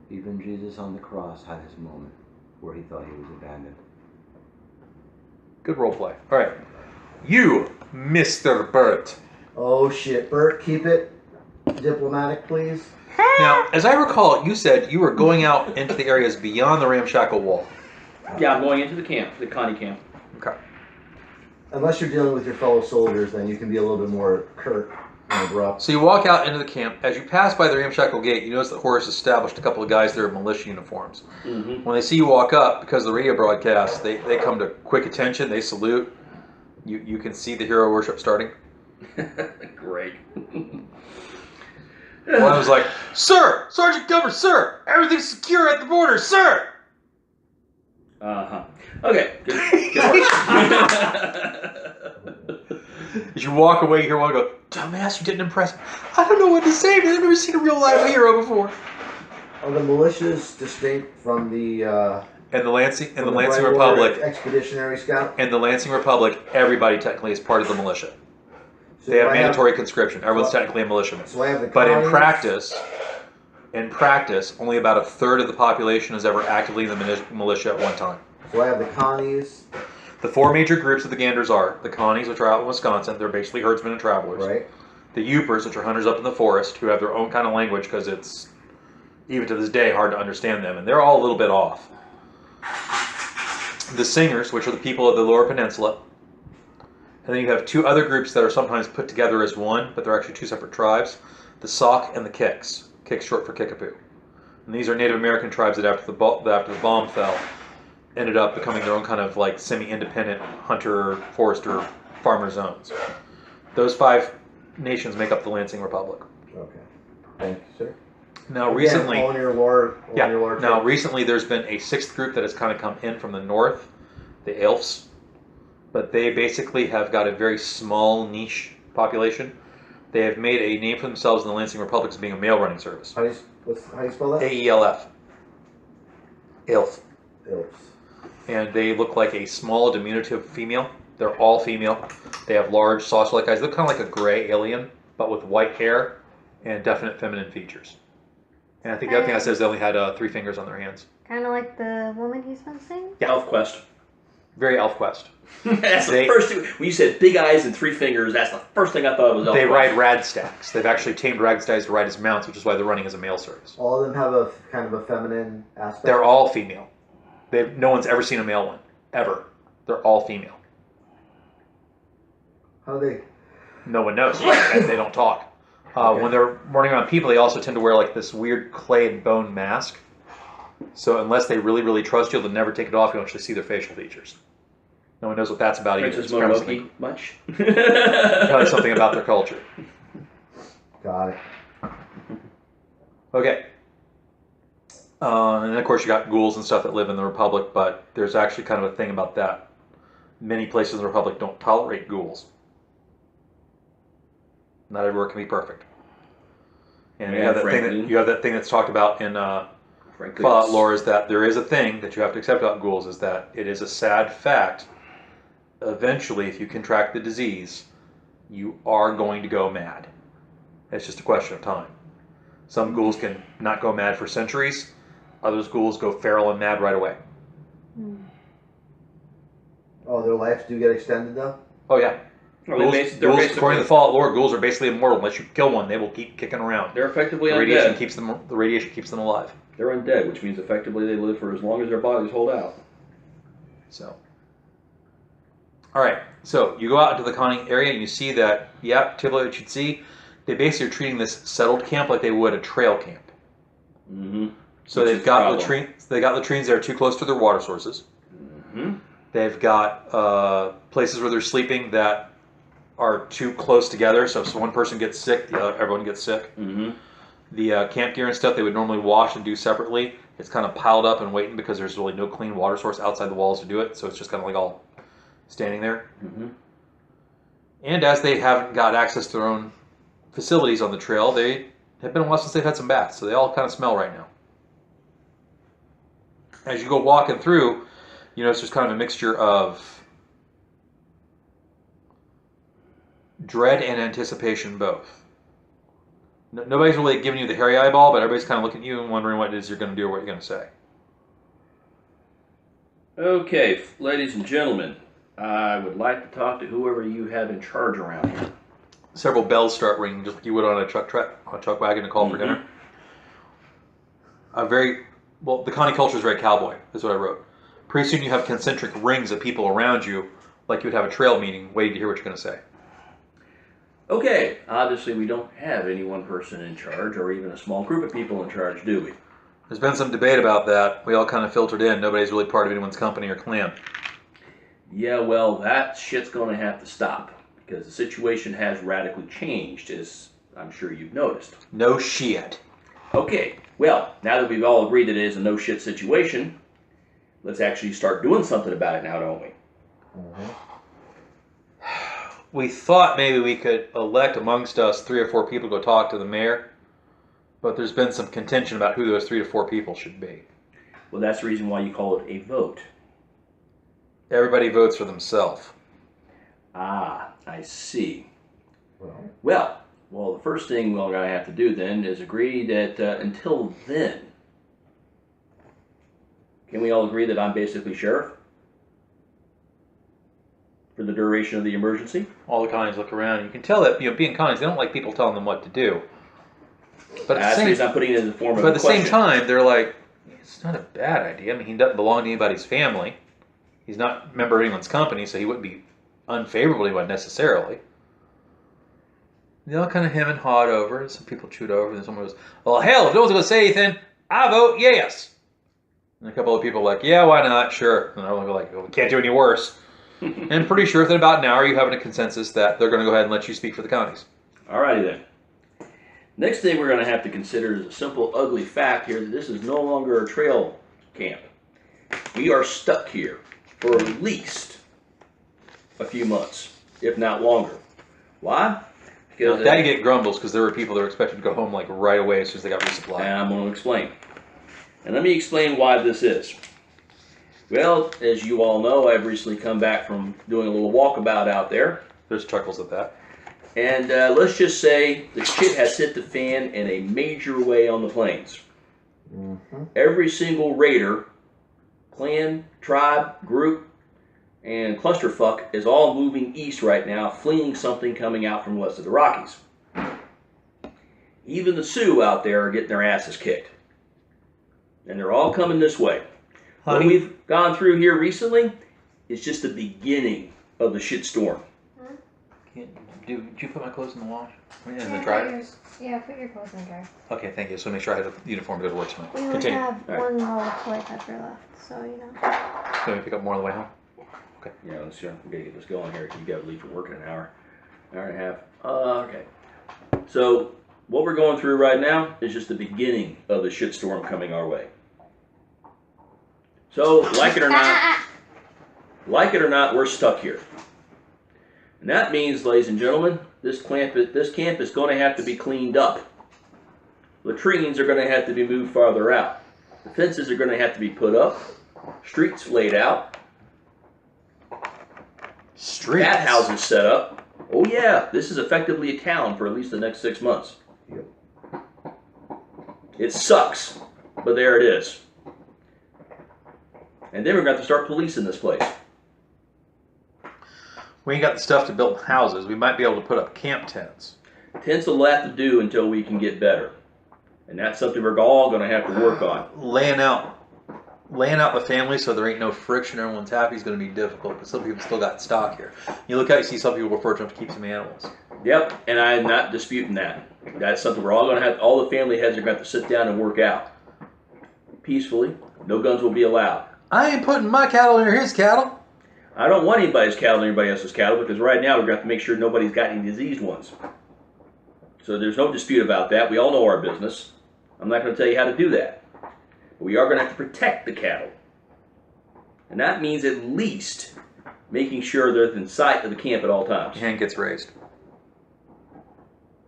even Jesus on the cross had his moment where he thought he was abandoned. Good role play. All right. You, Mr. Burt. Oh, shit. Bert, keep it diplomatic, please. Now, as I recall, you said you were going out into the areas beyond the ramshackle wall. Yeah, I'm going into the camp, the Connie camp. Okay. Unless you're dealing with your fellow soldiers, then you can be a little bit more curt and abrupt. So you walk out into the camp. As you pass by the ramshackle gate, you notice that Horace established a couple of guys there in militia uniforms. Mm-hmm. When they see you walk up, because of the radio broadcast, they come to quick attention. They salute. You can see the hero worship starting. Great. One was like, "Sir, Sergeant Gummer, sir, everything's secure at the border, sir." Uh-huh. Okay. Good work. As you walk away, you hear one go, "Dumbass, you didn't impress me. I don't know what to say. I've never seen a real live hero before." Are the militias distinct from the And the Lansing from Lansing Brightwater Republic, Expeditionary Scout? and the Lansing Republic, everybody technically is part of the militia. So They have I mandatory conscription. Everyone's technically a militiaman. So I have the But in Connies. practice, only about a third of the population is ever actively in the militia at one time. So I have the Connies, The four major groups of the Ganders are the Connies, which are out in Wisconsin. They're basically herdsmen and travelers. right? The Yoopers, which are hunters up in the forest, who have their own kind of language because it's, even to this day, hard to understand them. And they're all a little bit off. The Singers, which are the people of the Lower Peninsula. And then you have two other groups that are sometimes put together as one, but they're actually two separate tribes. The Sauk and the Kicks. Kicks short for Kickapoo. And these are Native American tribes that after the bomb fell, ended up becoming their own kind of like semi-independent hunter, forester, farmer zones. Those five nations make up the Lansing Republic. Okay. Thank you, sir. Now Again, recently, on your lore, now trip. recently there's been a sixth group that has kind of come in from the north, the Elves, but they basically have got a very small niche population. They have made a name for themselves in the Lansing Republic as being a mail running service. How do you spell that? AELF. Elf. Elves. And they look like a small, diminutive female. They're all female. They have large, saucer-like eyes. They look kind of like a gray alien, but with white hair and definite feminine features. And I think the other thing I said is they only had 3 fingers on their hands. Kind of like the woman he's been seeing? ElfQuest. Very ElfQuest. That's the first thing. When you said big eyes and 3 fingers, that's the first thing I thought was ElfQuest. They ride Radstacks. They've actually tamed Radstacks to ride as mounts, which is why they're running as a male service. All of them have a kind of a feminine aspect. They're all female. No one's ever seen a male one. Ever. They're all female. How do they? No one knows. They don't talk. Okay. When they're running around people, they also tend to wear like this weird clay and bone mask. So unless they really, really trust you, they'll never take it off. You don't actually see their facial features. No one knows what that's about either. Princess It's probably Mononoke much? probably something about their culture. Got it. Okay. And then of course you got ghouls and stuff that live in the Republic, but there's actually kind of a thing about that. Many places in the Republic don't tolerate ghouls. Not everywhere can be perfect. And you have that thing that's talked about in Fallout lore is that there is a thing that you have to accept about ghouls is that it is a sad fact. Eventually, if you contract the disease, you are going to go mad. It's just a question of time. Some ghouls can not go mad for centuries. Others ghouls go feral and mad right away. Oh, their lives do get extended though? Oh yeah. Well, ghouls, according to the Fallout lore, ghouls are basically immortal. Unless you kill one, they will keep kicking around. They're effectively The undead. radiation keeps them alive. They're undead, which means effectively they live for as long as their bodies hold out. So, all right. So you go out into the conning area and you see that, typically what you'd see, they basically are treating this settled camp like they would a trail camp. Mm-hmm. So they've got latrines. They got latrines that are too close to their water sources. Mm-hmm. They've got places where they're sleeping that are too close together. So if one person gets sick, everyone gets sick. Mm-hmm. The camp gear and stuff they would normally wash and do separately. It's kind of piled up and waiting because there's really no clean water source outside the walls to do it. So it's just kind of like all standing there. Mm-hmm. And as they haven't got access to their own facilities on the trail, they have been a while since they've had some baths. So they all kind of smell right now. As you go walking through, you notice there's kind of a mixture of dread and anticipation both. Nobody's really giving you the hairy eyeball, but everybody's kind of looking at you and wondering what it is you're going to do or what you're going to say. Okay, ladies and gentlemen, I would like to talk to whoever you have in charge around here. Several bells start ringing, just like you would on a truck wagon to call for dinner. The Connie culture is very cowboy, is what I wrote. Pretty soon you have concentric rings of people around you, like you would have a trail meeting, waiting to hear what you're going to say. Okay, obviously we don't have any one person in charge or even a small group of people in charge, do we? There's been some debate about that. We all kind of filtered in. Nobody's really part of anyone's company or clan. Yeah, well, that shit's going to have to stop because the situation has radically changed, as I'm sure you've noticed. No shit. Okay, well, now that we've all agreed that it is a no-shit situation, let's actually start doing something about it now, don't we? Mm-hmm. We thought maybe we could elect amongst us 3 or 4 people to go talk to the mayor, but there's been some contention about who those 3 to 4 people should be. Well, that's the reason why you call it a vote. Everybody votes for themselves. Ah, I see. Well, the first thing we're going to have to do then is agree that until then, can we all agree that I'm basically sheriff? For the duration of the emergency? All the Connies look around. You can tell that, being Connies, they don't like people telling them what to do. But at the same, I'm putting it in the form of but a at the question. same time, they're like, it's not a bad idea. I mean, he doesn't belong to anybody's family. He's not a member of anyone's company, so he wouldn't be unfavorable to anyone necessarily. They all kind of hem and hawed over it. Some people chewed over it, and someone goes, well, hell, if no one's going to say anything, I vote yes. And a couple of people are like, yeah, why not? Sure. And they're like, well, we can't do any worse. And I'm pretty sure within about an hour, you have a consensus that they're going to go ahead and let you speak for the Connies. Alrighty then. Next thing we're going to have to consider is a simple, ugly fact here that this is no longer a trail camp. We are stuck here for at least a few months, if not longer. Why? Now, Daddy get grumbles because there were people that were expected to go home like right away as soon as they got resupplied. And I'm going to explain. And let me explain why this is. Well, as you all know, I've recently come back from doing a little walkabout out there. There's chuckles at that. And let's just say the shit has hit the fan in a major way on the plains. Mm-hmm. Every single raider, clan, tribe, group, and clusterfuck is all moving east right now, fleeing something coming out from west of the Rockies. Even the Sioux out there are getting their asses kicked. And they're all coming this way. What Honey? we've gone through here recently is just the beginning of the shit storm. Did you put my clothes in the wash? In the dryer? Yeah, put your clothes in the dryer. Okay, thank you. So make sure I had a uniform to go to work tonight. We only Continue. have All right. one roll of toilet paper left, so you know. Can we pick up more on the way home? Yeah, let's we gotta get this going here. You gotta leave for work in an hour and a half. Okay. So what we're going through right now is just the beginning of the shitstorm coming our way. So like it or not, we're stuck here. And that means, ladies and gentlemen, this camp is going to have to be cleaned up. Latrines are going to have to be moved farther out. The fences are going to have to be put up. Streets laid out. Streets. Cat houses set up. Oh yeah, this is effectively a town for at least the next 6 months. Yep. It sucks, but there it is. And then we're going to have to start policing this place. We ain't got the stuff to build houses. We might be able to put up camp tents. Tends a lot to do until we can get better. And that's something we're all going to have to work on. Laying out the family so there ain't no friction, everyone's happy is going to be difficult, but some people still got stock here. You look out, you see some people prefer to keep some animals. Yep, and I'm not disputing that. That's something we're all going to have, all the family heads are going to have to sit down and work out. Peacefully. No guns will be allowed. I ain't putting my cattle near his cattle. I don't want anybody's cattle near anybody else's cattle because right now we're going to have to make sure nobody's got any diseased ones. So there's no dispute about that. We all know our business. I'm not going to tell you how to do that. But we are going to have to protect the cattle. And that means at least making sure they're in sight of the camp at all times. Hand gets raised.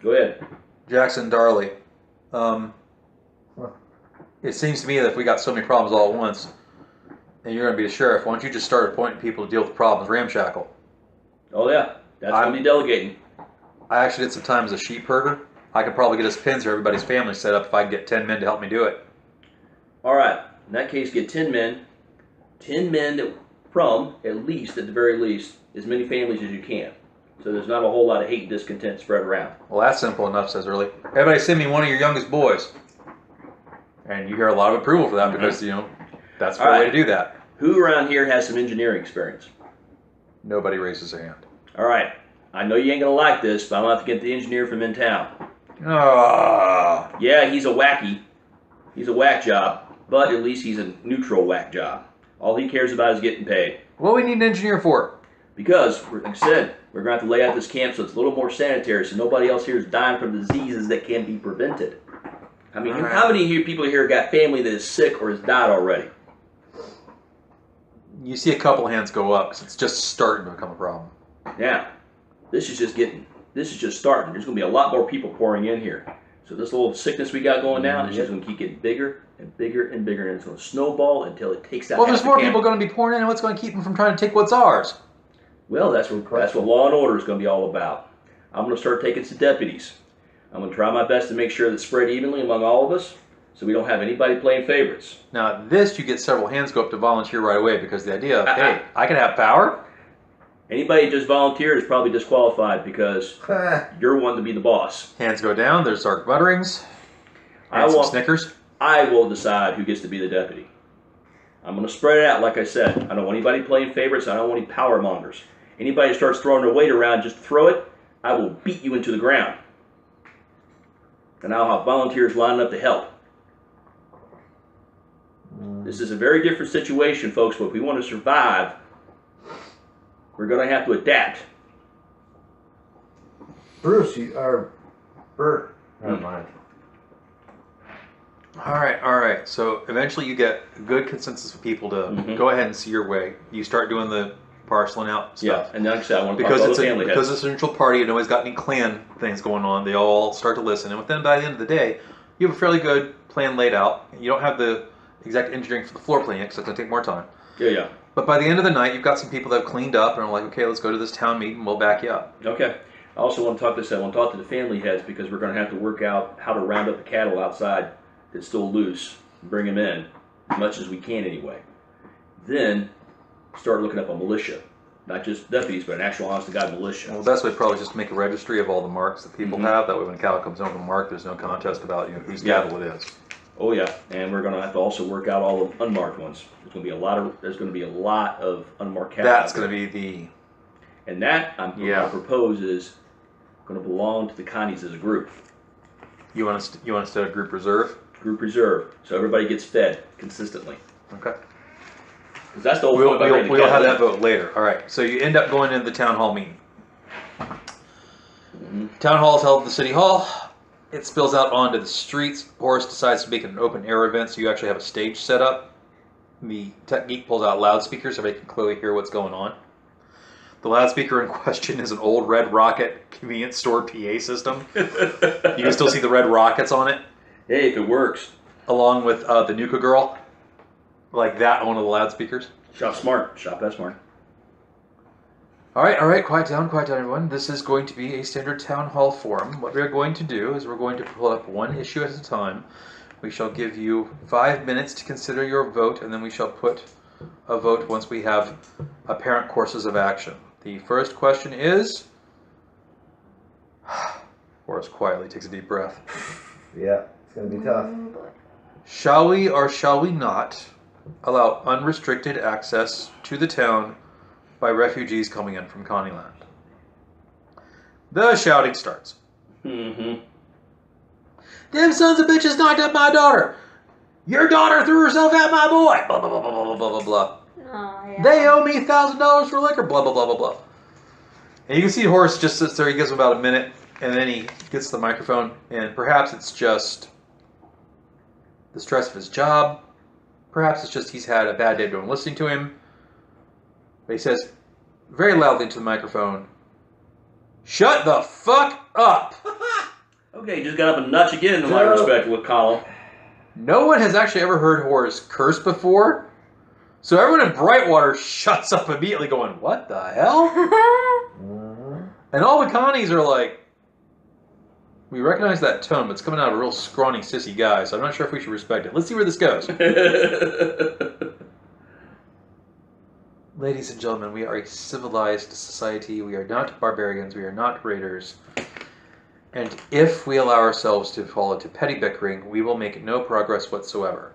Go ahead. Jackson Darley. It seems to me that if we got so many problems all at once, and you're going to be the sheriff, why don't you just start appointing people to deal with the problems? Ramshackle. Oh yeah, that's going to be delegating. I actually did some time as a sheep herder. I could probably get us pins for everybody's family set up if I could get 10 men to help me do it. All right. In that case, get 10 men. 10 men from, at least, at the very least, as many families as you can. So there's not a whole lot of hate and discontent spread around. Well, that's simple enough, says Early. Everybody send me one of your youngest boys. And you hear a lot of approval for that because, you know, that's the way to do that. Who around here has some engineering experience? Nobody raises their hand. All right. I know you ain't going to like this, but I'm going to have to get the engineer from in town. Ah. Yeah, he's a wacky. He's a whack job, but at least he's a neutral whack job. All he cares about is getting paid. What do we need an engineer for? Because, like I said, we're going to have to lay out this camp so it's a little more sanitary so nobody else here is dying from diseases that can be prevented. I mean, how many people here got family that is sick or has died already? You see a couple hands go up because it's just starting to become a problem. Now, this is just starting. There's going to be a lot more people pouring in here. So this little sickness we got going now is just going to keep getting bigger and bigger and bigger, and it's going to snowball until it takes out. Well, there's more people going to be pouring in, and what's going to keep them from trying to take what's ours? Well, that's what law and order is going to be all about. I'm going to start taking some deputies. I'm going to try my best to make sure that's spread evenly among all of us, so we don't have anybody playing favorites. Now, this you get several hands go up to volunteer right away because the idea of, hey, I can have power. Anybody just volunteered is probably disqualified because you're one to be the boss. Hands go down. There's dark mutterings. And some Snickers. I will decide who gets to be the deputy. I'm going to spread it out, like I said. I don't want anybody playing favorites. I don't want any power mongers. Anybody who starts throwing their weight around, just throw it. I will beat you into the ground. And I'll have volunteers lining up to help. This is a very different situation, folks, but if we want to survive, we're going to have to adapt. Bruce, Bert, never mind. All right. So eventually you get a good consensus of people to go ahead and see your way. You start doing the parceling out stuff. Yeah, and like I said, I want to talk about the family heads. Because it's a neutral party and nobody's got any clan things going on, they all start to listen. And by the end of the day, you have a fairly good plan laid out. You don't have the exact engineering for the floor planning, because it's going to take more time. Yeah. But by the end of the night, you've got some people that have cleaned up and are like, okay, let's go to this town meeting, we'll back you up. Okay. I also want to talk I want to talk to the family heads because we're going to have to work out how to round up the cattle outside that's still loose and bring them in, as much as we can anyway. Then start looking up a militia. Not just deputies, but an actual honest-to-God militia. Well, the best way probably just to make a registry of all the marks that people have. That way when cattle comes over the mark, there's no contest about whose cattle it is. Oh yeah, and we're going to have to also work out all the unmarked ones. There's going to be a lot of unmarked cattle. That's going to be the... And that, I propose, is going to belong to the Connies as a group. You want to set a group reserve? Group reserve, so everybody gets fed consistently. Okay. Because that's the whole point about bringing the We'll have cattle that vote later. All right. So you end up going into the town hall meeting. Town hall is held at the city hall. It spills out onto the streets. Horace decides to make it an open air event, so you actually have a stage set up. The tech geek pulls out loudspeakers so they can clearly hear what's going on. The loudspeaker in question is an old Red Rocket convenience store PA system. You can still see the red rockets on it. Hey, if it works. Along with the Nuka Girl. Like that on one of the loudspeakers. Shop smart. Shop that smart. All right. Quiet down, everyone. This is going to be a standard town hall forum. What we're going to do is we're going to pull up one issue at a time. We shall give you 5 minutes to consider your vote, and then we shall put a vote once we have apparent courses of action. The first question is... Horace quietly takes a deep breath. Yeah, it's going to be tough. Shall we or shall we not allow unrestricted access to the town by refugees coming in from Connieland? The shouting starts. Mm-hmm. Them sons of bitches knocked up my daughter. Your daughter threw herself at my boy. Blah, blah, blah, blah, blah, blah, blah, blah. Oh, yeah. They owe me $1,000 for liquor. Blah, blah, blah, blah, blah. And you can see Horace just sits there. He gives him about a minute, and then he gets the microphone, and perhaps it's just the stress of his job. Perhaps it's just he's had a bad day of listening to him. But he says very loudly into the microphone, "Shut the fuck up!" Okay, you just got up a notch again in my respect with Colin. No one has actually ever heard Horace curse before. So everyone in Brightwater shuts up immediately going, "What the hell?" And all the Connies are like, "We recognize that tone, but it's coming out of a real scrawny, sissy guy, so I'm not sure if we should respect it. Let's see where this goes." Ladies and gentlemen, we are a civilized society. We are not barbarians. We are not raiders. And if we allow ourselves to fall into petty bickering, we will make no progress whatsoever.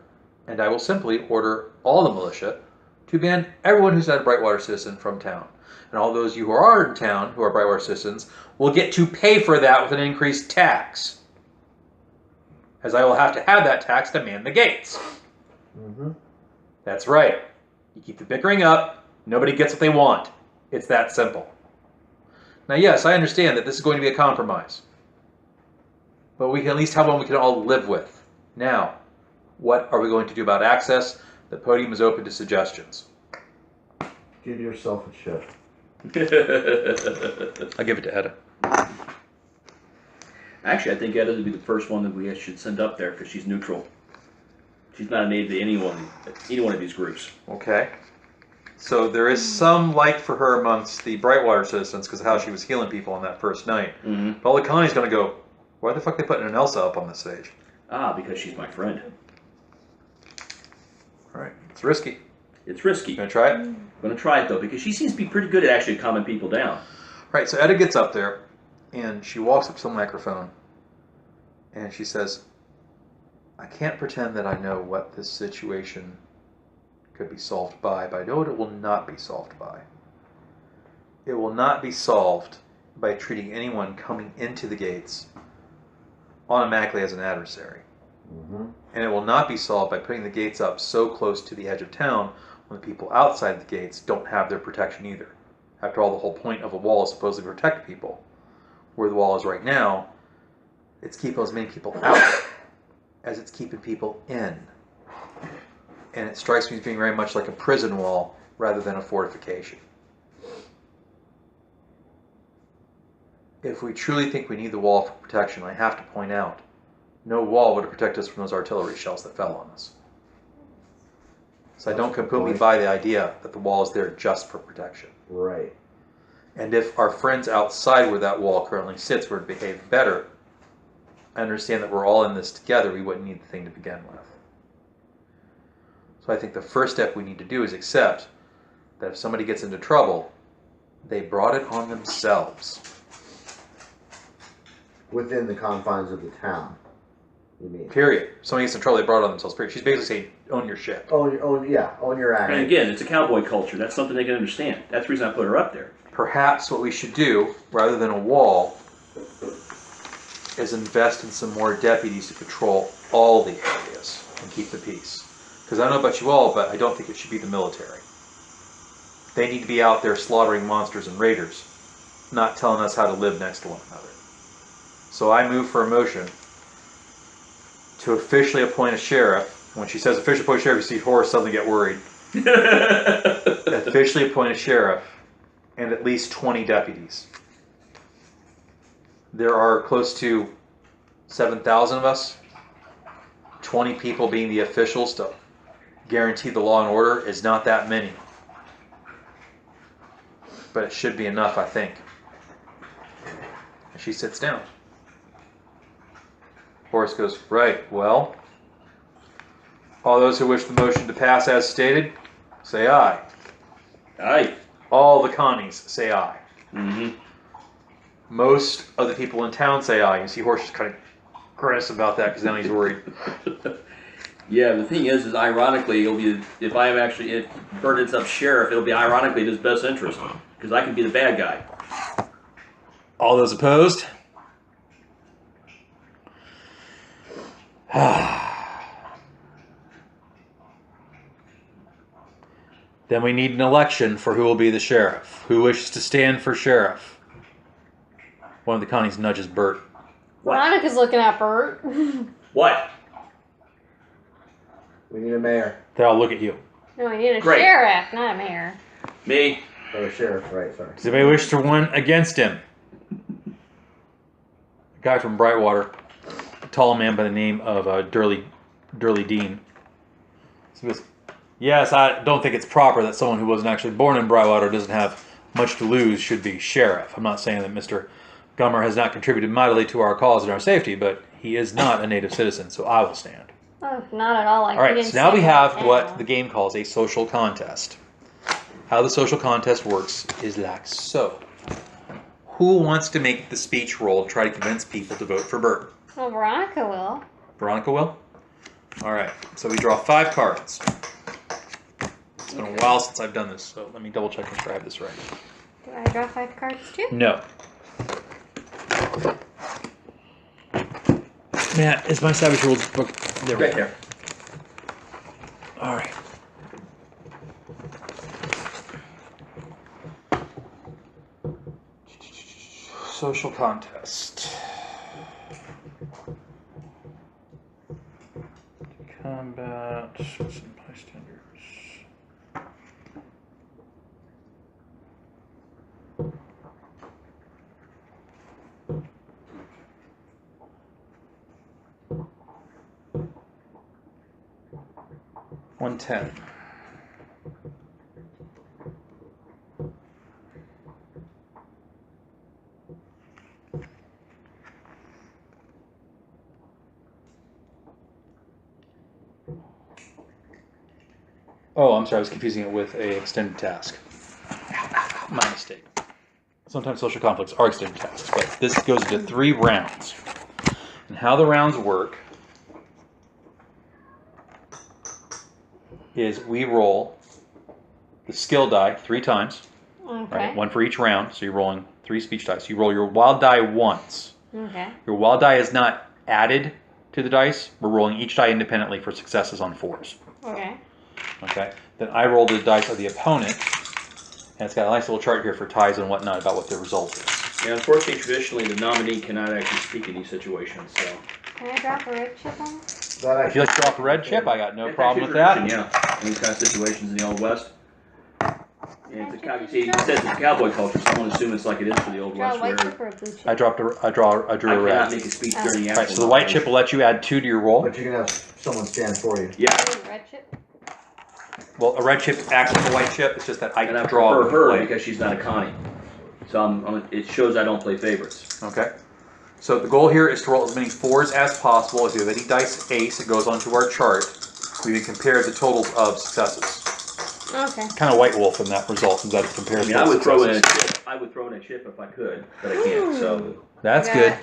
And I will simply order all the militia to ban everyone who's not a Brightwater citizen from town. And all those you who are in town, who are Brightwater citizens, will get to pay for that with an increased tax. As I will have to have that tax to man the gates. Mm-hmm. That's right. You keep the bickering up, nobody gets what they want. It's that simple. Now yes, I understand that this is going to be a compromise. But we can at least have one we can all live with. Now, what are we going to do about access? The podium is open to suggestions. Give yourself a chip. I'll give it to Etta. Actually, I think Edda would be the first one that we should send up there because she's neutral. She's not a native to any one of these groups. Okay. So there is some like for her amongst the Brightwater citizens because of how she was healing people on that first night. Mm-hmm. But all the Connie's going to go, why the fuck are they putting an Elsa up on the stage? Ah, because she's my friend. All right. It's risky. It's risky. You going to try it? I'm going to try it, though, because she seems to be pretty good at actually calming people down. Right, so Etta gets up there, and she walks up to the microphone, and she says, "I can't pretend that I know what this situation could be solved by, but I know what it will not be solved by. It will not be solved by treating anyone coming into the gates automatically as an adversary. Mm-hmm. And it will not be solved by putting the gates up so close to the edge of town when the people outside the gates don't have their protection either. After all, the whole point of a wall is supposed to protect people. Where the wall is right now, it's keeping as many people out as it's keeping people in. And it strikes me as being very much like a prison wall rather than a fortification. If we truly think we need the wall for protection, I have to point out, no wall would protect us from those artillery shells that fell on us. So I don't completely buy the idea that the wall is there just for protection. Right. And if our friends outside where that wall currently sits were to behave better, I understand that we're all in this together, we wouldn't need the thing to begin with. So I think the first step we need to do is accept that if somebody gets into trouble, they brought it on themselves. Within the confines of the town, you mean? Period. If somebody gets in trouble, they brought it on themselves. Period. She's basically saying, own your shit. Own your act. And again, it's a cowboy culture. That's something they can understand. That's the reason I put her up there. Perhaps what we should do, rather than a wall, is invest in some more deputies to patrol all the areas and keep the peace. Because I don't know about you all, but I don't think it should be the military. They need to be out there slaughtering monsters and raiders, not telling us how to live next to one another. So I move for a motion to officially appoint a sheriff. When she says officially appoint a sheriff, you see Horace suddenly get worried. Officially appoint a sheriff and at least 20 deputies. There are close to 7,000 of us. 20 people being the officials to guarantee the law and order is not that many. But it should be enough, I think. And she sits down. Horace goes, right, well, all those who wish the motion to pass as stated, say aye. Aye. All the Connies say aye. Mm-hmm. Most of the people in town say aye. You see Horace just kind of grimace about that because now he's worried. Yeah, the thing is ironically, it'll be, if Bert ends up sheriff, it'll be ironically in his best interest. Because I can be the bad guy. All those opposed? Then we need an election for who will be the sheriff. Who wishes to stand for sheriff? One of the Connies nudges Bert. What? Veronica's looking at Bert. What? We need a mayor. They all look at you. No, we need a Great. sheriff, not a mayor. Me? Or a sheriff, right, sorry. Does anybody wish to run against him? A guy from Brightwater, a tall man by the name of Durley Dean. So he goes, yes, I don't think it's proper that someone who wasn't actually born in Brightwater doesn't have much to lose should be sheriff. I'm not saying that Mr. Gummer has not contributed mightily to our cause and our safety, but he is not a native citizen, so I will stand. Oh, not at all. All right, so now we have what the game calls a social contest. How the social contest works is like so. Who wants to make the speech roll to try to convince people to vote for Bert? Well, Veronica will. Veronica will? All right, so we draw 5 cards. It's been a while since I've done this, so let me double check and sure I have this right. Do I draw 5 cards too? No. Matt, is my Savage Rules book there? Right there. All right. Social contest. Combat. Bystanders. $110. Oh, I'm sorry, I was confusing it with a extended task. My mistake. Sometimes social conflicts are extended tasks, but this goes into 3 rounds. And how the rounds work is we roll the skill die 3 times, Okay. right? 1 for each round, so you're rolling 3 speech dice. You roll your wild die once. Okay. Your wild die is not added to the dice. We're rolling each die independently for successes on 4s. Okay. Okay. Then I roll the dice of the opponent, and it's got a nice little chart here for ties and whatnot about what the result is. Yeah, unfortunately, traditionally, the nominee cannot actually speak in these situations, so. Can I drop a red chip on? If you like to drop a red chip, I got no It's problem actually with that. tradition, Yeah, in these kind of situations in the Old West. And it's a, see, it says it's cowboy culture, so I want to assume it's like it is for the Old Draw a West, white where chip or a blue chip? I drew a I red. cannot make a speech during the All right, actual so the white chip nomination. will let you add 2 to your roll. But you can have someone stand for you. Yeah, Red chip? Well, a red chip acts like a white chip. It's just that I And I draw prefer the her play. because she's not a Connie. So it shows I don't play favorites. Okay. So the goal here is to roll as many 4s as possible. If you have any dice ace, it goes onto our chart. We can compare the totals of successes. Okay. Kind of white wolf in that result, is that it compares. I mean, I would throw in a chip. I would throw in a chip if I could, but I can't. So That's I good.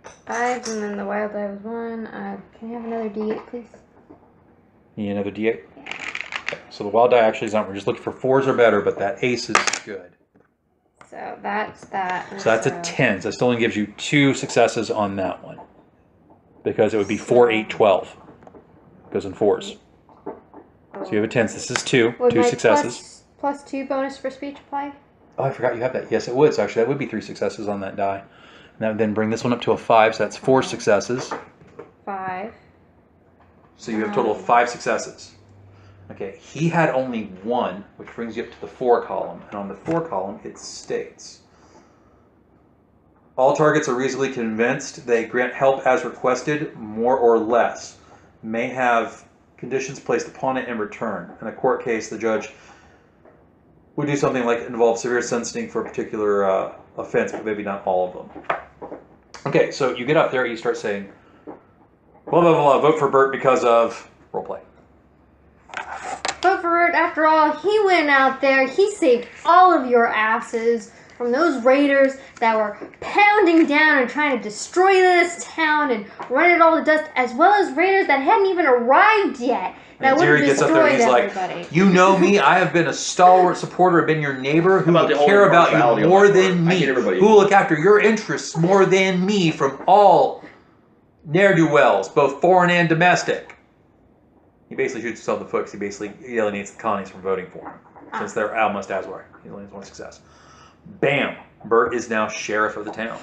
got 5, and then the wild die was 1. Can I have another D8, please? You need another D8. Okay. So the wild die actually is not. We're just looking for 4s or better, but that ace is good. So that's that. So that's a 10. So that still only gives you 2 successes on that one, because it would be 4, 8, 12. Goes in 4s. So you have a 10. So this is 2. Would 2 my successes. plus 2 bonus for speech apply? Oh, I forgot you have that. Yes, it would. So actually, that would be 3 successes on that die. And that would then bring this one up to a 5. So that's 4 successes. 5. So you have a total of 5 successes. Okay, he had only 1, which brings you up to the 4 column. And on the 4 column, it states, all targets are reasonably convinced they grant help as requested, more or less. May have conditions placed upon it in return. In a court case, the judge would do something like involve severe sentencing for a particular offense, but maybe not all of them. Okay, so you get up there and you start saying, blah, blah, blah, vote for Bert because of roleplay. But for it, after all, he went out there, he saved all of your asses from those raiders that were pounding down and trying to destroy this town and run it all to dust, as well as raiders that hadn't even arrived yet. And Jerry gets up there and he's like, you know me, I have been a stalwart supporter, I've been your neighbor who will care about you more than me, who will look after your interests more than me from all ne'er-do-wells, both foreign and domestic. He basically shoots himself in the foot because he basically alienates the Connies from voting for him, since they're almost Aswar. He only has 1 success. Bam! Bert is now sheriff of the town.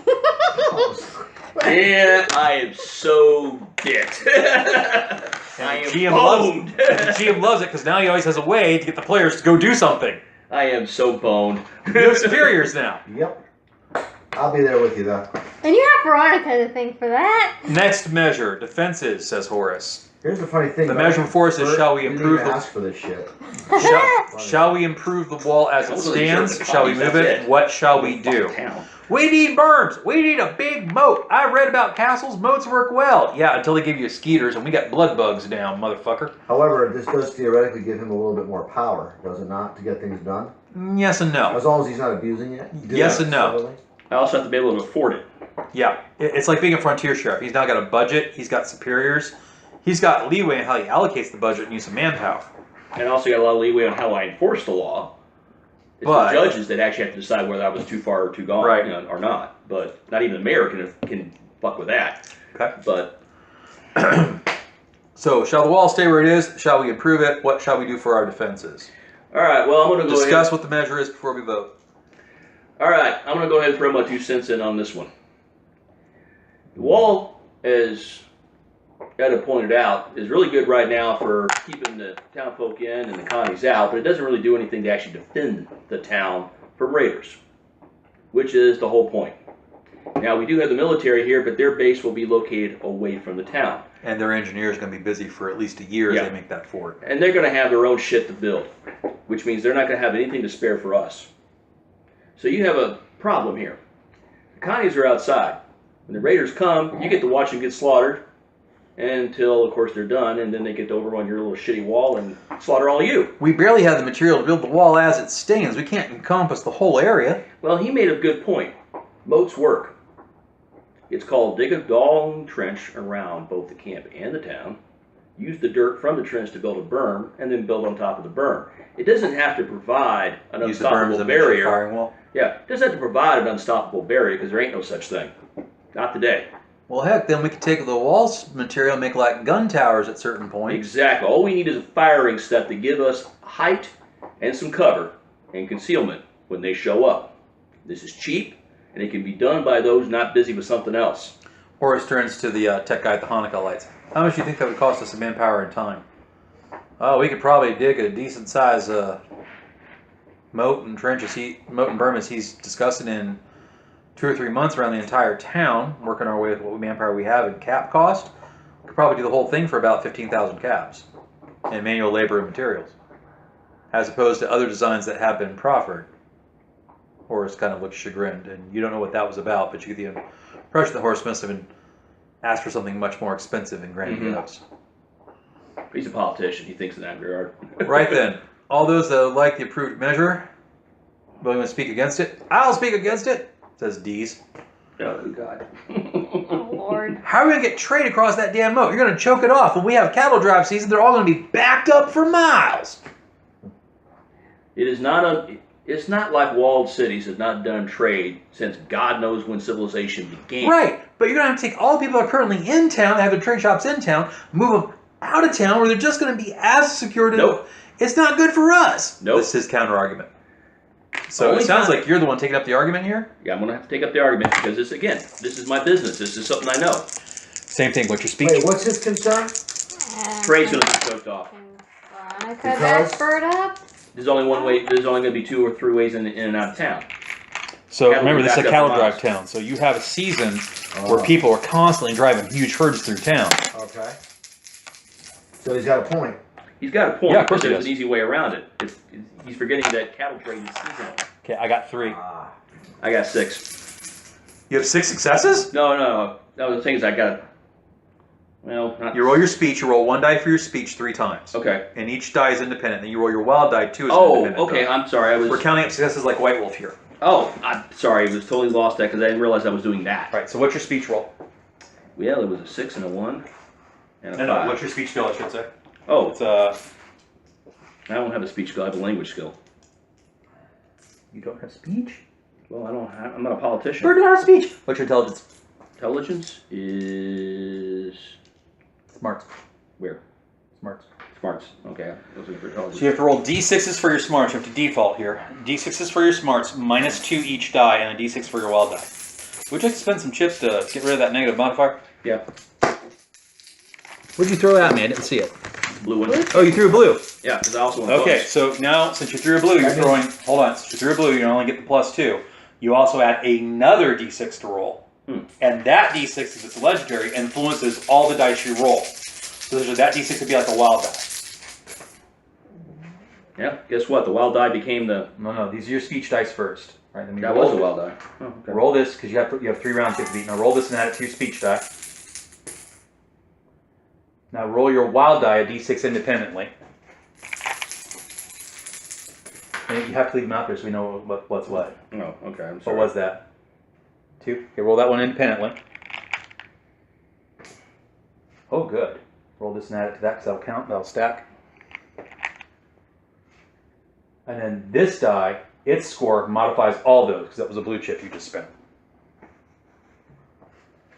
yeah, I am so dicked. I am boned. The GM loves it because now he always has a way to get the players to go do something. I am so boned. You have superiors now. Yep. I'll be there with you, though. And you have Veronica to thank for that. Next measure, defenses, says Horace. Here's the funny thing. The measure before us is, shall we improve the... the... ask for this shit. Shall we improve the wall as it stands? Shall we move it? What shall we do? Town. We need berms. We need a big moat. I read about castles. Moats work well. Yeah, until they give you skeeters, and we got blood bugs down, motherfucker. However, this does theoretically give him a little bit more power, does it not, to get things done? Yes and no. As long as he's not abusing it? Yes and no. I also have to be able to afford it. Yeah, it's like being a frontier sheriff. He's now got a budget. He's got superiors. He's got leeway in how he allocates the budget and use of manpower. And I also got a lot of leeway on how I enforce the law. It's the judges that actually have to decide whether I was too far or too gone, right, or not. But not even the mayor can fuck with that. Okay. But so, shall the wall stay where it is? Shall we improve it? What shall we do for our defenses? All right. Well, I'm going to go discuss ahead. What the measure is before we vote. All right. I'm going to go ahead and throw my 2 cents in on this one. The wall, as Etta pointed out, is really good right now for keeping the town folk in and the Connies out, but it doesn't really do anything to actually defend the town from raiders, which is the whole point. Now, we do have the military here, but their base will be located away from the town. And their engineers are going to be busy for at least a year as they make that fort. And they're going to have their own shit to build, which means they're not going to have anything to spare for us. So you have a problem here. The Connies are outside. When the raiders come, you get to watch them get slaughtered until, of course, they're done, and then they get to overrun your little shitty wall and slaughter all of you. We barely have the material to build the wall as it stands. We can't encompass the whole area. Well, he made a good point. Moats work. It's called dig a long trench around both the camp and the town, use the dirt from the trench to build a berm, and then build on top of the berm. It doesn't have to provide an unstoppable barrier. Firing wall. Yeah, it doesn't have to provide an unstoppable barrier because there ain't no such thing. Not today. Well, heck, then we could take the walls material and make like gun towers at certain points. Exactly. All we need is a firing step to give us height and some cover and concealment when they show up. This is cheap, and it can be done by those not busy with something else. Horace turns to the tech guy at the Hanukkah lights. How much do you think that would cost us in manpower and time? Oh, we could probably dig a decent size moat and berm as he's discussing in 2 or 3 months around the entire town, working our way with what manpower we have and cap cost. We could probably do the whole thing for about 15,000 caps in manual labor and materials. as opposed to other designs that have been proffered. Horace kind of looks chagrined, and you don't know what that was about, but you get the impression that Horace must have been asked for something much more expensive and grandiose. He's a politician. He thinks in that regard. Right then, all those that like the approved measure, willing to speak against it? I'll speak against it, says Dees. Oh, God. Oh, Lord. How are we going to get trade across that damn moat? You're going to choke it off. When we have cattle drive season, they're all going to be backed up for miles. It is not it's not like walled cities have not done trade since God knows when civilization began. Right, but you're going to have to take all the people that are currently in town, that have their trade shops in town, move them out of town where they're just going to be as secure. Nope. It's not good for us. Nope. This is his counter argument. So Only it sounds time- like you're the one taking up the argument here. Yeah, I'm going to have to take up the argument because this is my business. This is something I know. Same thing. What's your speech? Wait, what's his concern? Trade's going to be choked off. Veronica Because- that bird up. There's only one way. There's only going to be 2 or 3 ways in and out of town. So Cattle remember, this is a backed up cattle for drive miles. town. So you have a season where people are constantly driving huge herds through town. Okay. So he's got a point. He's got a point. Yeah, of course but he there's does. an easy way around it. He's forgetting that cattle trade is seasonal. Okay, I got 3. I got 6. You have 6 successes? No. The thing is, I got. Well, not. You roll your speech. You roll 1 die for your speech 3 times. Okay. And each die is independent. Then you roll your wild die 2 as an Oh, independent okay. die. I'm sorry. We're counting up successes like White Wolf here. Oh, I'm sorry. I was totally lost that because I didn't realize I was doing that. All right, so what's your speech roll? Well, it was a 6 and a 1 and a 5. No, what's your speech skill, I should say? Oh, It's, I don't have a speech skill. I have a language skill. you don't have speech? Well, I'm not a politician. Bird don't have speech. What's your intelligence? Intelligence is Smarts. where? Smarts. Smarts. Okay, I was looking for intelligence. So you have to roll d6s for your smarts. You have to default here. D6s for your smarts, -2 each die, and a d6 for your wild die. Would you like to spend some chips to get rid of that negative modifier? Yeah, What'd you throw at me? I didn't see it. blue one. Oh, you threw a blue. Yeah, because I also want Okay, bonus. so now since you threw a blue, you're throwing. Hold on. Since you threw a blue, you only get the +2. You also add another d6 to roll, and that d6, if it's legendary, influences all the dice you roll. So that d6 would be like a wild die. Yeah, guess what? The wild die became the. No, these are your speech dice first. Right? Then That was a wild die. Oh, okay. Roll this because you have 3 rounds you have to beat. Now roll this and add it to your speech die. Now roll your wild die a d6 independently. And you have to leave them out there so we know what's what. Oh, okay. I'm What sorry. was that? 2. Okay, roll that one independently. Oh, good. Roll this and add it to that because that'll count. That'll stack. And then this die, its score modifies all those because that was a blue chip you just spent.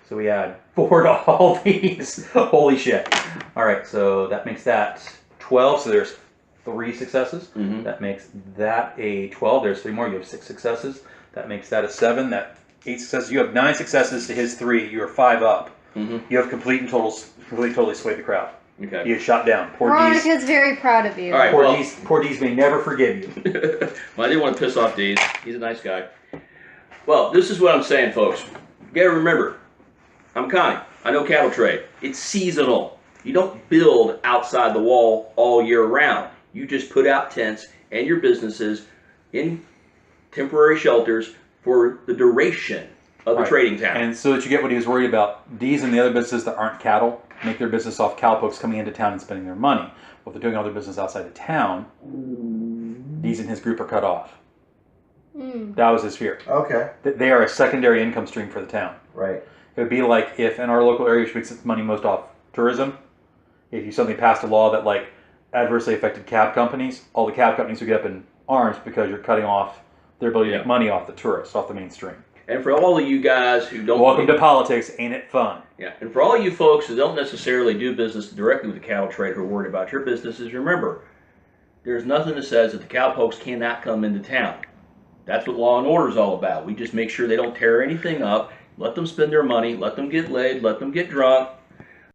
So we add 4 to all these. Holy shit. All right, so that makes that 12. So there's 3 successes. Mhm. That makes that a 12. There's 3 more. You have 6 successes. That makes that a 7. That 8 successes. You have 9 successes to his 3. You are 5 up. Mhm. You have totally swayed the crowd. Okay. You get shot down. Poor D's. Veronica's very proud of you. All right. Poor D's may never forgive you. Well, I didn't want to piss off Dave. He's a nice guy. Well, this is what I'm saying, folks. You gotta remember, I'm Connie. I know cattle trade. It's seasonal. You don't build outside the wall all year round. You just put out tents and your businesses in temporary shelters for the duration of the Right. trading town. And so that you get what he was worried about, D's and the other businesses that aren't cattle make their business off cowpokes coming into town and spending their money. Well, if they're doing other business outside of town, D's and his group are cut off. That was his fear. Okay. That they are a secondary income stream for the town. Right. It would be like if in our local area, which makes its money most off tourism, if you suddenly passed a law that like adversely affected cab companies, all the cab companies would get up in arms because you're cutting off their ability to make money off the tourists, off the mainstream. And for all of you guys who don't Welcome to politics, ain't it fun? Yeah, and for all you folks who don't necessarily do business directly with the cattle trade who are worried about your businesses, remember, there's nothing that says that the cowpokes cannot come into town. That's what law and order is all about. We just make sure they don't tear anything up, let them spend their money, let them get laid, let them get drunk,